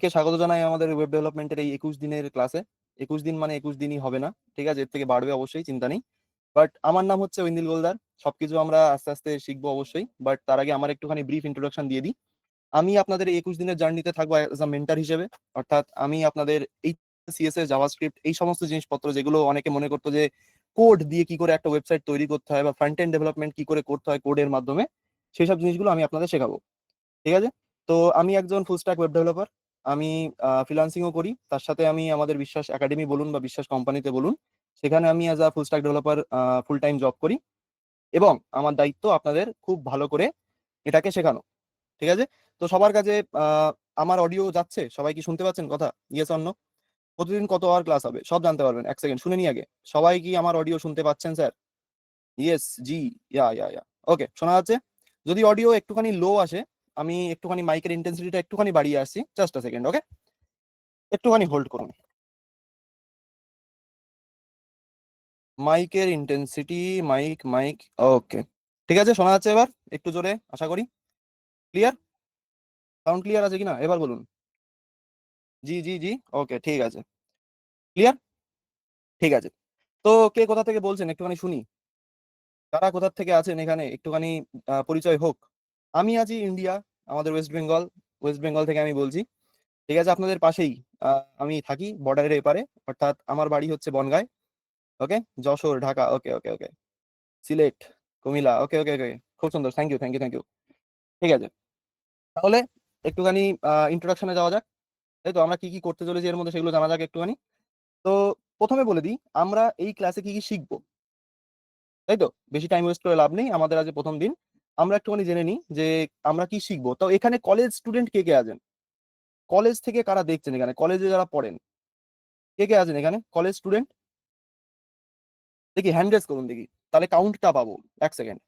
কে স্বাগত জানাই আমাদের ওয়েব ডেভেলপমেন্টের এই 21 দিনের ক্লাসে। 21 দিন মানে 21 দিনই হবে না, ঠিক আছে, এর থেকে বাড়বে অবশ্যই, চিন্তা নেই। বাট আমার নাম হচ্ছে ঐন্দিল গোলদার। সবকিছু আমরা আস্তে আস্তে শিখবো অবশ্যই, বাট তার আগে আমার একটুখানি ব্রিফ ইন্ট্রোডাকশন দিয়ে দিই। আমি আপনাদের এই 21 দিনের জার্নিতে থাকবো অ্যাজ আ মেন্টার হিসেবে। অর্থাৎ আমি আপনাদের এই সিএসএস, জাভাস্ক্রিপ্ট, এই সমস্ত জিনিসপত্র যেগুলো অনেকে মনে করতো যে কোড দিয়ে কি করে একটা ওয়েবসাইট তৈরি করতে হয় বা ফ্রন্ট এন্ড ডেভেলপমেন্ট কি করে করতে হয় কোডের মাধ্যমে, সেই সব জিনিসগুলো আমি আপনাদের শেখাবো, ঠিক আছে। তো আমি একজন ফুল স্ট্যাক ওয়েব ডেভেলপার। আমি ফ্রিল্যান্সিংও করি, তার সাথে আমি আমাদের বিশ্বাস একাডেমি বলুন বা বিশ্বাস কোম্পানিতে বলুন, সেখানে আমি as a full stack developer full time job করি। এবং আমার দায়িত্ব আপনাদের খুব ভালো করে এটাকে শেখানো, ঠিক আছে। তো সবার কাছে আমার অডিও যাচ্ছে? সবাই কি শুনতে পাচ্ছেন কথা? Yes or no? প্রতিদিন কত আওয়ার ক্লাস হবে সব জানতে পারবেন। এক সেকেন্ড শুনে নি আগে, সবাই কি আমার অডিও শুনতে পাচ্ছেন স্যার? ইয়েস, জি, ইয়া। ওকে, শোনা যাচ্ছে। যদি অডিও একটুখানি লো আসে, আমি একটুখানি মাইকের ইন্টেন্সিটিটা একটুখানি বাড়িয়ে আসছি, জাস্ট আ সেকেন্ড, ওকে? একটুখানি হোল্ড করুন। মাইকের ইন্টেন্সিটি, মাইক মাইক, ওকে, ঠিক আছে, শোনা যাচ্ছে এবার একটু জোরে আশা করি। ক্লিয়ার? সাউন্ড ক্লিয়ার আছে কিনা এবার বলুন। জি, ওকে, ঠিক আছে, ক্লিয়ার, ঠিক আছে। তো কে কোথা থেকে বলছেন একটুখানি শুনি। কারা কোথা থেকে আছেন এখানে একটুখানি পরিচয় হোক। আমি আছি ইন্ডিয়া, আমাদের ওয়েস্ট বেঙ্গল। ওয়েস্ট বেঙ্গল থেকে আমি বলছি, ঠিক আছে, আপনাদের পাশেই। আমি থাকি বর্ডারের এপারে, অর্থাৎ আমার বাড়ি হচ্ছে বনগাঁয়। ওকে, যশোর, ঢাকা, ওকে, সিলেট, কুমিল্লা, ওকে, খুব সুন্দর, থ্যাংক ইউ। ঠিক আছে, তাহলে একটুখানি ইন্ট্রোডাকশনে যাওয়া যাক। তাই তো, আমরা কি কি করতে চলেছি এর মধ্যে সেগুলো জানা যাক একটুখানি। তো প্রথমে বলে দিই আমরা এই ক্লাসে কি কি শিখবো, তাই তো। বেশি টাইম ওয়েস্ট করে লাভ নেই, আমাদের আজ প্রথম দিন। আমরা একটুখানি জেনে নিই যে আমরা কি শিখবো। তো এখানে কলেজ স্টুডেন্ট কে কে আছেন? কলেজ থেকে কারা দেখছেন এখানে, কলেজে যারা পড়েন কে কে আছেন এখানে কলেজ স্টুডেন্ট? দেখি হ্যান্ড রেজ করুন দেখি, তাহলে কাউন্টটা পাবো। এক সেকেন্ড,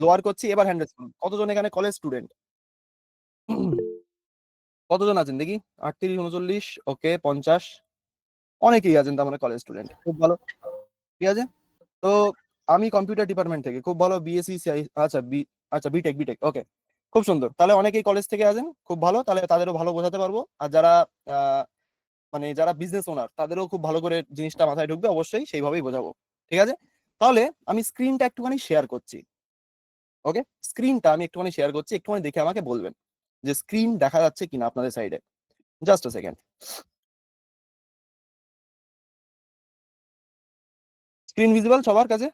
লোয়ার করছি, এবার হ্যান্ড রেজ করুন। কতজন এখানে কলেজ স্টুডেন্ট? কতজন আছেন দেখি? 38, 39, ওকে, 50। অনেকেই আছেন তার মানে কলেজ স্টুডেন্ট, খুব ভালো, ঠিক আছে। তো আমি কম্পিউটার ডিপার্টমেন্ট থেকে, খুব ভালো, বিএসসি, আচ্ছা আচ্ছা, বিটেক, ওকে, খুব সুন্দর। তাহলে অনেকেই কলেজ থেকে আছেন, খুব ভালো, তাহলে তাদেরও ভালো বোঝাতে পারবো। আর যারা আহ, মানে যারা বিজনেস ওনার, তাদেরও খুব ভালো করে জিনিসটা মাথায় ঢুকবে, অবশ্যই সেইভাবেই বোঝাবো, ঠিক আছে। তাহলে আমি স্ক্রিনটা একটুখানি শেয়ার করছি, ওকে। স্ক্রিনটা আমি একটুখানি শেয়ার করছি, একটুখানি দেখে আমাকে বলবেন যে স্ক্রিন দেখা যাচ্ছে কিনা আপনাদের সাইডে। জাস্ট আ সেকেন্ড। স্ক্রিন ভিজিবল সবার কাছে?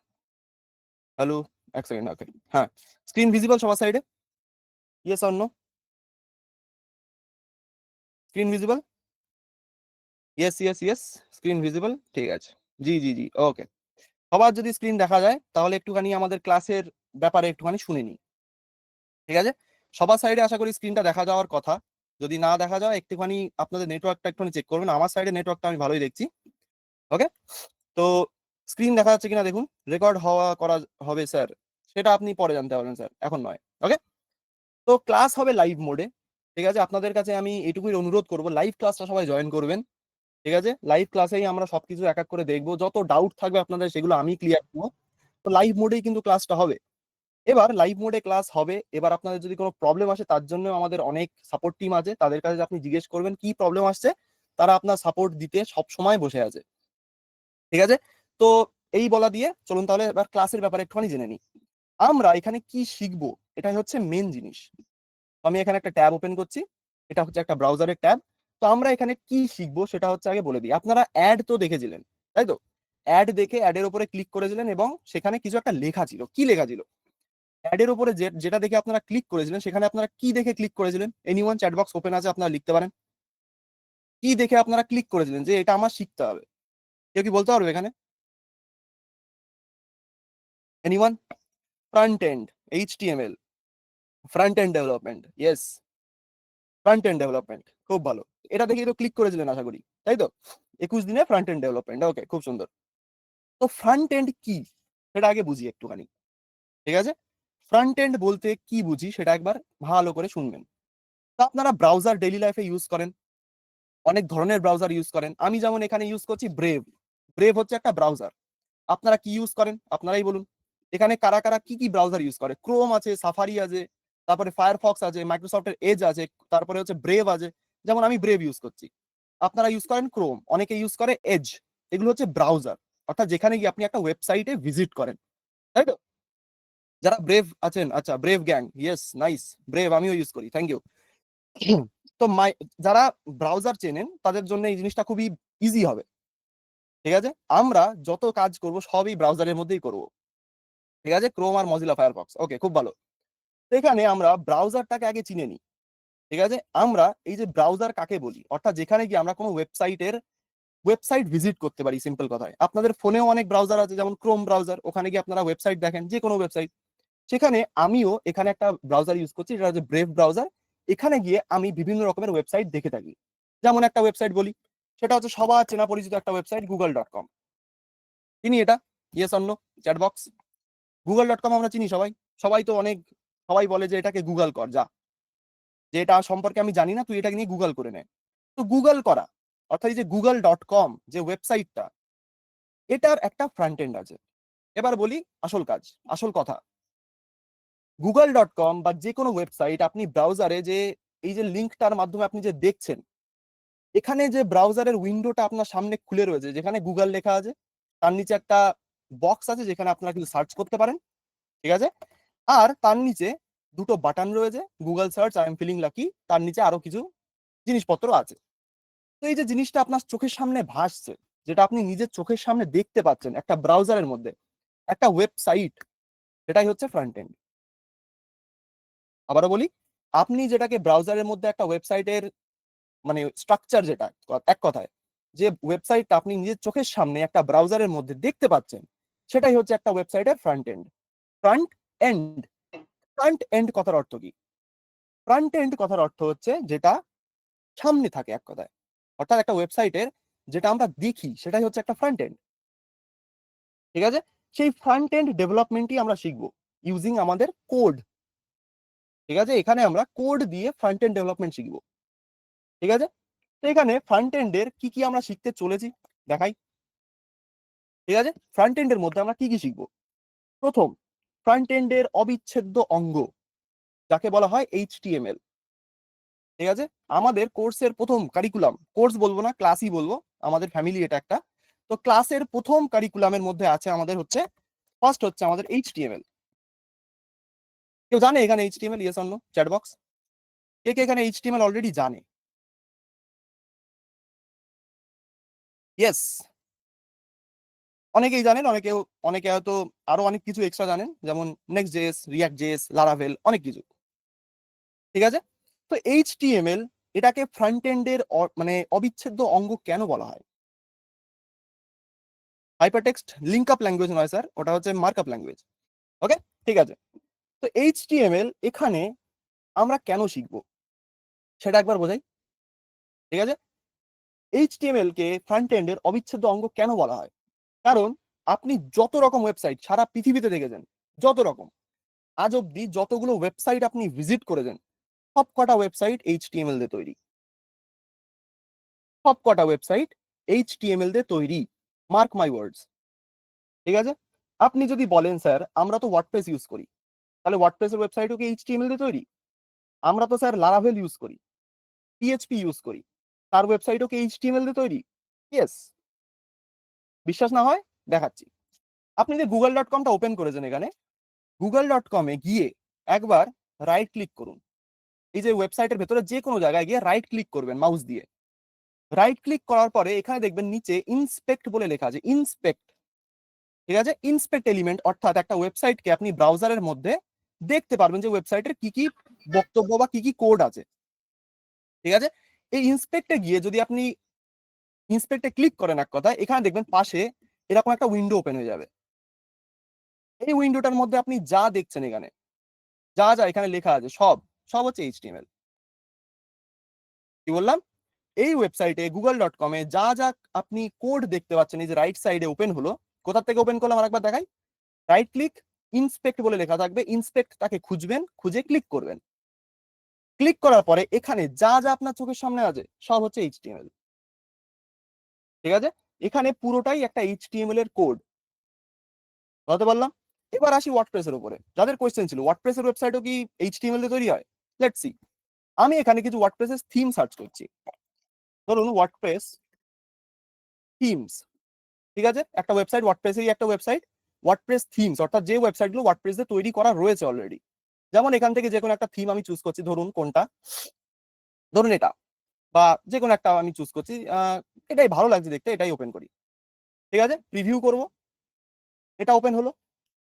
হ্যালো, এক সেকেন্ড, ওকে, হ্যাঁ, স্ক্রিন ভিজিবল সবার সাইডে? Yes or no? Screen visible? Yes, screen visible, ঠিক আছে। জি, ওকে। সবার যদি স্ক্রিন দেখা যায় তাহলে একটুখানি আমাদের ক্লাসের ব্যাপারে একটুখানি শুনে নিই, ঠিক আছে। সবার সাইডে আশা করি স্ক্রিনটা দেখা যাওয়ার কথা। যদি না দেখা যায় একটুখানি আপনাদের নেটওয়ার্কটা একটুখানি চেক করবেন। আমার সাইডে নেটওয়ার্কটা আমি ভালোই দেখছি, ওকে। তো স্ক্রিন দেখা যাচ্ছে কিনা দেখুন। রেকর্ড হওয়া করা হবে স্যার, সেটা আপনি পরে জানতে পারবেন স্যার, এখন নয়, ওকে। তো ক্লাস হবে লাইভ মোডে, ঠিক আছে। আপনাদের কাছে আমি এটুকুই অনুরোধ করবো, লাইভ ক্লাসটা সবাই জয়েন করবেন, ঠিক আছে। লাইভ ক্লাসেই আমরা সবকিছু এক এক করে দেখবো, যত ডাউট থাকবে আপনাদের সেগুলো আমি ক্লিয়ার করবো। তো লাইভ মোডেই কিন্তু ক্লাসটা হবে। এবার লাইভ মোডে ক্লাস হবে, এবার আপনাদের যদি কোনো প্রবলেম আসে তার জন্য আমাদের অনেক সাপোর্ট টিম আছে, তাদের কাছে আপনি জিজ্ঞেস করবেন কি প্রবলেম আসছে, তারা আপনার সাপোর্ট দিতে সব সময় বসে আছে, ঠিক আছে। তো এই বলা দিয়ে চলুন তাহলে এবার ক্লাসের ব্যাপারে একটুখানি জেনে নিই। আমরা এখানে কি শিখবো এটাই হচ্ছে মেন জিনিস। আমি এখানে একটা ট্যাব ওপেন করছি, এটা হচ্ছে একটা ব্রাউজারের ট্যাব। তো আমরা এখানে কি শিখবো সেটা হচ্ছে আগে বলে দিই। আপনারা অ্যাড তো দেখেছিলেন, তাই তো? অ্যাড দেখে অ্যাডের উপরে ক্লিক করেছিলেন এবং সেখানে কিছু একটা লেখা ছিল, কি লেখা ছিল? অ্যাডের উপরে যেটা দেখে আপনারা ক্লিক করেছিলেন, সেখানে আপনারা কি দেখে ক্লিক করেছিলেন? এনিওয়ান, চ্যাট বক্স ওপেন আছে, আপনারা লিখতে পারেন। কি দেখে আপনারা ক্লিক করেছিলেন যে এটা আমার শিখতে হবে? কেউ কি বলতে পারবে এখানে? Anyone? Front end, HTML, front end development, yes, front end development, খুব ভালো। এটা দেখে তো ক্লিক করেছিলেন আশা করি, তাই তো? 21 দিনে ফ্রন্ট এন্ড ডেভেলপমেন্ট, ওকে, খুব সুন্দর। তো ফ্রন্ট এন্ড কি সেটা আগে বুঝি একটুখানি, ঠিক আছে। ফ্রন্ট এন্ড বলতে কি বুঝি সেটা একবার ভালো করে শুনবেন। তো আপনারা ব্রাউজার ডেইলি লাইফে ইউজ করেন, অনেক ধরনের ব্রাউজার ইউজ করেন। আমি যেমন এখানে ইউজ করছি ব্রেভ। ব্রেভ হচ্ছে একটা ব্রাউজার। আপনারা কি ইউজ করেন আপনারাই বলুন। এখানে কারা কারা কি কি ব্রাউজার ইউজ করে? ক্রোম আছে, সাফারি আছে, তারপরে ফায়ারফক্স আছে, মাইক্রোসফটের এজ আছে, তারপরে হচ্ছে ব্রেভ আছে। যেমন আমি ব্রেভ ইউজ করছি, আপনারা ইউজ করেন ক্রোম, অনেকে ইউজ করে এজ। এগুলো হচ্ছে ব্রাউজার, অর্থাৎ যেখানে গিয়ে আপনি একটা ওয়েবসাইটে ভিজিট করেন, তাই তো? যারা ব্রেভ আছেন, আচ্ছা brave gang, yes nice, brave আমিও ইউজ করি, থ্যাংক ইউ। তো যারা ব্রাউজার চেনেন তাদের জন্য এই জিনিসটা খুবই ইজি হবে। ঠিক আছে, আমরা যত কাজ করব সবই ব্রাউজারের মধ্যেই করব। ঠিক আছে, ক্রোম আর মজিলা ফায়ারফক্স, ওকে, খুব ভালো। তো এখানে আমরা ব্রাউজারটাকে আগে চিনে নিই। ঠিক আছে, আমরা এই যে ব্রাউজার কাকে বলি, অর্থাৎ যেখানে গিয়ে আমরা কোনো ওয়েবসাইট ভিজিট করতে পারি। সিম্পল কথায়, আপনাদের ফোনেও অনেক ব্রাউজার আছে, যেমন ক্রোম ব্রাউজার, ওখানে গিয়ে আপনারা ওয়েবসাইট দেখেন, যে কোনো ওয়েবসাইট। সেখানে আমিও এখানে একটা ব্রাউজার ইউজ করছি, যেটা হচ্ছে ব্রেভ ব্রাউজার। এখানে গিয়ে আমি বিভিন্ন রকমের ওয়েবসাইট দেখে থাকি। যেমন একটা ওয়েবসাইট বলি, সেটা হচ্ছে সবার চেনা পরিচিত একটা ওয়েবসাইট, গুগল.com। চিনি এটা? ইয়েস অন্য চ্যাট বক্স। গুগল.com আমরা চিনি সবাই। সবাই তো অনেক, সবাই বলে যে এটাকে গুগল কর যা, যে এটা সম্পর্কে আমি জানি না, তুই এটাকে নিয়ে গুগল করে নে। তো গুগল করা, অর্থাৎ এই যে গুগল.com যে ওয়েবসাইটটা, এটার একটা ফ্রন্ট এন্ড আছে। এবার বলি আসল কাজ, আসল কথা। গুগল.com বা যে কোনো ওয়েবসাইট আপনি ব্রাউজারে যে এই যে লিঙ্কটার মাধ্যমে আপনি যে দেখছেন, এখানে যে ব্রাউজারের উইন্ডোটা আপনার সামনে খুলে রয়েছে, যেখানে গুগল লেখা আছে, তার নিচে একটা বক্স আছে যেখানে আপনারা কিন্তু সার্চ করতে পারেন। ঠিক আছে, আর তার নিচে দুটো বাটন রয়েছে, Google search, I am feeling lucky, তার নিচে আরো কিছু জিনিসপত্র আছে। তো এই যে জিনিসটা আপনার চোখের সামনে ভাসছে, যেটা আপনি নিজের চোখের সামনে দেখতে পাচ্ছেন একটা ব্রাউজারের মধ্যে, একটা ওয়েবসাইট, সেটাই হচ্ছে ফ্রন্ট এন্ড। আবারও বলি, আপনি যেটাকে ব্রাউজারের মধ্যে একটা ওয়েবসাইটের মানে স্ট্রাকচার, যেটা এক কথায় যে ওয়েবসাইটটা আপনি নিজের চোখের সামনে একটা ব্রাউজারের মধ্যে দেখতে পাচ্ছেন, সেটাই হচ্ছে একটা ওয়েবসাইটের front end. Front end, front end কথার অর্থ কি? ফ্রন্ট এন্ড কথার অর্থ হচ্ছে যেটা সামনে থাকে, এক কথায়। অর্থাৎ একটা ওয়েবসাইটের যেটা আমরা দেখি, সেটাই হচ্ছে একটা ফ্রন্ট এন্ড। ঠিক আছে, সেই ফ্রন্ট এন্ড ডেভেলপমেন্টই আমরা শিখবো ইউজিং আমাদের কোড। ঠিক আছে, এখানে আমরা কোড দিয়ে ফ্রন্ট এন্ড ডেভেলপমেন্ট শিখবো। ঠিক আছে, তো এখানে ফ্রন্ট এন্ডের কি কি আমরা শিখতে চলেছি দেখাই। ঠিক আছে, ফ্রন্ট এন্ডের মধ্যে আমরা কি কি শিখবো? প্রথম, ফ্রন্ট এন্ডের অবিচ্ছেদ্য অঙ্গ, যাকে বলা হয় এইচটিএমএল। ঠিক আছে, আমাদের কোর্সের প্রথম কারিকুলাম, কোর্স বলবো না, ক্লাসই বলবো, আমাদের ফ্যামিলি এটা একটা। তো ক্লাসের প্রথম কারিকুলামের মধ্যে আছে আমাদের হচ্ছে, ফার্স্ট হচ্ছে আমাদের এইচটিএমএল। কেউ জানে এখানে এইচটিএমএল? ইয়েস অন্য চ্যাট বক্স। কে কে এখানে এইচটিএমএল অলরেডি জানে? ইয়েস, অনেকেই জানেন, অনেকে হয়তো আরো অনেক কিছু এক্সট্রা জানেন, যেমন next JS, react JS, Laravel, অনেক কিছু। ঠিক আছে, তো এইচটিএমএল এটাকে ফ্রন্ট এন্ডের মানে অবিচ্ছেদ্য অঙ্গ কেন বলা হয়? হাইপারটেক্সট লিঙ্ক আপ ল্যাঙ্গুয়েজ নয় স্যার, ওটা হচ্ছে মার্কআপ ল্যাঙ্গুয়েজ। ওকে, ঠিক আছে। তো এইচটিএমএল এখানে আমরা কেন শিখবো সেটা একবার বোঝাই। ঠিক আছে, এইচটিএমএল কে ফ্রন্ট এন্ডের অবিচ্ছেদ্য অঙ্গ কেন বলা হয়? কারণ আপনি যত রকম ওয়েবসাইট সারা পৃথিবীতে দেখেছেন, যত রকম, আজ অব্দি যতগুলো ওয়েবসাইট আপনি ভিজিট করেছেন, সব কটা ওয়েবসাইট এইচটিএমএল দিয়ে তৈরি। সব কটা ওয়েবসাইট এইচটিএমএল দিয়ে তৈরি, মার্ক মাই ওয়ার্ডস। ঠিক আছে, আপনি যদি বলেন স্যার আমরা তো ওয়ার্ডপ্রেস ইউজ করি, তাহলে ওয়ার্ডপ্রেসের ওয়েবসাইটও কি এইচটিএমএল দিয়ে তৈরি? আমরা তো স্যার লারাভেল ইউজ করি, পিএইচপি ইউজ করি, তার ওয়েবসাইটও কি এইচটিএমএল দিয়ে তৈরি? ইয়েস। বিশ্বাস না হয় দেখাচ্ছি। আপনি যে গুগল.com টা ওপেন করেছেন, এখানে গুগল.com-এ গিয়ে একবার রাইট ক্লিক করুন। এই যে ওয়েবসাইটের ভেতরে যে কোনো জায়গায় গিয়ে রাইট ক্লিক করবেন মাউস দিয়ে। রাইট ক্লিক করার পরে এখানে দেখবেন নিচে ইন্সপেক্ট বলে লেখা আছে, ইন্সপেক্ট। ঠিক আছে, ইন্সপেক্ট এলিমেন্ট, অর্থাৎ একটা ওয়েবসাইটকে আপনি ব্রাউজারের মধ্যে দেখতে পারবেন যে ওয়েবসাইটের কি কি বক্তব্য বা কি কি কোড আছে। ঠিক আছে, এই ইন্সপেক্টে গিয়ে যদি আপনি ইন্সপেক্টে ক্লিক করেন, এক কথা এখানে দেখবেন পাশে এরকম একটা উইন্ডো ওপেন হয়ে যাবে। এই উইন্ডোটার মধ্যে আপনি যা দেখছেন, এখানে যা যা এখানে লেখা আছে, সব সব হচ্ছে এইচটিএমএল। কি বললাম? এই ওয়েবসাইটে গুগল.com-এ যা যা আপনি কোড দেখতে পাচ্ছেন, এই যে রাইট সাইডে ওপেন হলো, কোথা থেকে ওপেন করলাম আরেকবার দেখাই। রাইট ক্লিক, ইন্সপেক্ট বলে লেখা থাকবে, ইন্সপেক্ট তাকে খুঁজবেন, খুঁজে ক্লিক করবেন। ক্লিক করার পরে এখানে যা যা আপনার চোখের সামনে আছে, সব হচ্ছে এইচটিএমএল। ঠিক আছে, এখানে পুরোটাই একটা এইচটিএমএল এর কোড, বলতে পারলাম। এবার আসি ওয়ার্ডপ্রেসের উপরে, যাদের কোয়েশ্চেন ছিল ওয়ার্ডপ্রেসের ওয়েবসাইটও কি এইচটিএমএল দিয়ে তৈরি হয়। Let's see. আমি এখানে কিছু ওয়ার্ডপ্রেসের থিম সার্চ করছি, ধরুন ওয়ার্ডপ্রেস থিমস, ঠিক আছে, একটা ওয়েবসাইট, ওয়ার্ডপ্রেসেরই একটা ওয়েবসাইট, ওয়ার্ডপ্রেস থিমস, অর্থাৎ যে ওয়েবসাইটগুলো ওয়ার্ডপ্রেসে তৈরি করা রয়েছে অলরেডি। যেমন এখান থেকে যে কোনো একটা থিম আমি চুজ করছি, ধরুন কোনটা, ধরুন এটা, বা যে কোনো একটা আমি চুজ করছি, এটাই ভালো লাগছে দেখতে, এটাই ওপেন করি, ঠিক আছে, প্রিভিউ করব, এটা ওপেন হলো।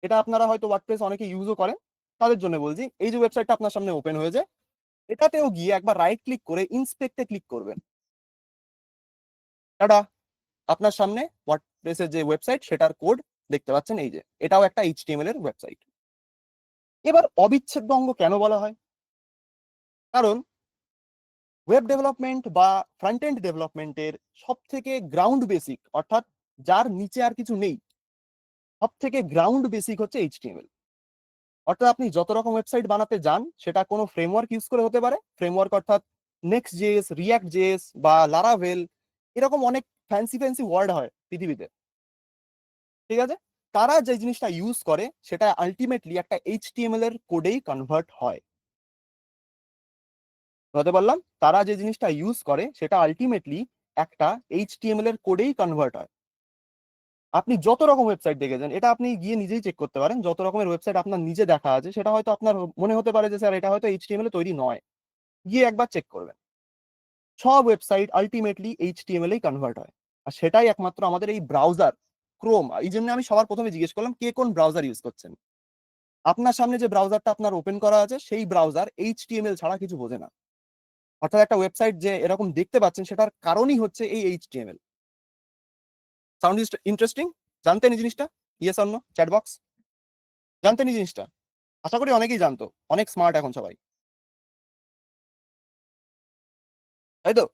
এটা আপনারা হয়তো ওয়ার্ডপ্রেস অনেকে ইউজও করেন, তাদের জন্য বলছি, এই যে ওয়েবসাইটটা আপনার সামনে ওপেন হয়েছে, এটাতেও গিয়ে একবার রাইট ক্লিক করে ইন্সপেক্টে ক্লিক করবেন। টাটা, আপনার সামনে ওয়ার্ডপ্রেসের যে ওয়েবসাইট সেটার কোড দেখতে পাচ্ছেন, এই যে এটাও একটা এইচটিএমএল এর ওয়েবসাইট। এবার অবিচ্ছেদ্য অঙ্গ কেন বলা হয়? কারণ ওয়েব ডেভেলপমেন্ট বা ফ্রন্ট এন্ড ডেভেলপমেন্টের সব থেকে গ্রাউন্ড বেসিক, অর্থাৎ যার নিচে আর কিছু নেই, সব থেকে গ্রাউন্ড বেসিক হচ্ছে এইচটিএমএল। অর্থাৎ আপনি যত রকম ওয়েবসাইট বানাতে যান, সেটা কোনো ফ্রেমওয়ার্ক ইউজ করে হতে পারে, ফ্রেমওয়ার্ক অর্থাৎ নেক্সট জেএস, রিয়াক্ট জেএস বা লারাভেল, এরকম অনেক ফ্যান্সি ফ্যান্সি ওয়ার্ড হয় পৃথিবীতে, ঠিক আছে, তারা যে জিনিসটা ইউজ করে সেটা আলটিমেটলি একটা এইচটিএমএল এর কোডেই কনভার্ট হয়। বলতে পারলাম, তারা যে জিনিসটা ইউজ করে সেটা আলটিমেটলি একটা এইচটিএমএল এর কোডেই কনভার্ট হয়। আপনি যত রকম ওয়েবসাইট দেখেছেন, এটা আপনি গিয়ে নিজেই চেক করতে পারেন, যত রকমের ওয়েবসাইট আপনার নিজে দেখা আছে, সেটা হয়তো আপনার মনে হতে পারে যে স্যার এটা হয়তো এইচটিএমএল এ তৈরি নয়, গিয়ে একবার চেক করবেন, সব ওয়েবসাইট আলটিমেটলি এইচটিএমএল এই কনভার্ট হয়। আর সেটাই একমাত্র আমাদের এই ব্রাউজার ক্রোম, এই জন্য আমি সবার প্রথমে জিজ্ঞেস করলাম কে কোন ব্রাউজার ইউজ করছেন। আপনার সামনে যে ব্রাউজারটা আপনার ওপেন করা আছে, সেই ব্রাউজার এইচটিএমএল ছাড়া কিছু বোঝে না। অর্থাৎ একটা ওয়েবসাইট যে এরকম দেখতে পাচ্ছেন, সেটার কারণই হচ্ছে এই এইচটিএমএল। Sound interesting? জানতেন এই জিনিসটা? Yes or no, chat box, জানতেন এই জিনিসটা? আশা করি অনেকেই জানতো, অনেক স্মার্ট এখন সবাই, তাই তো?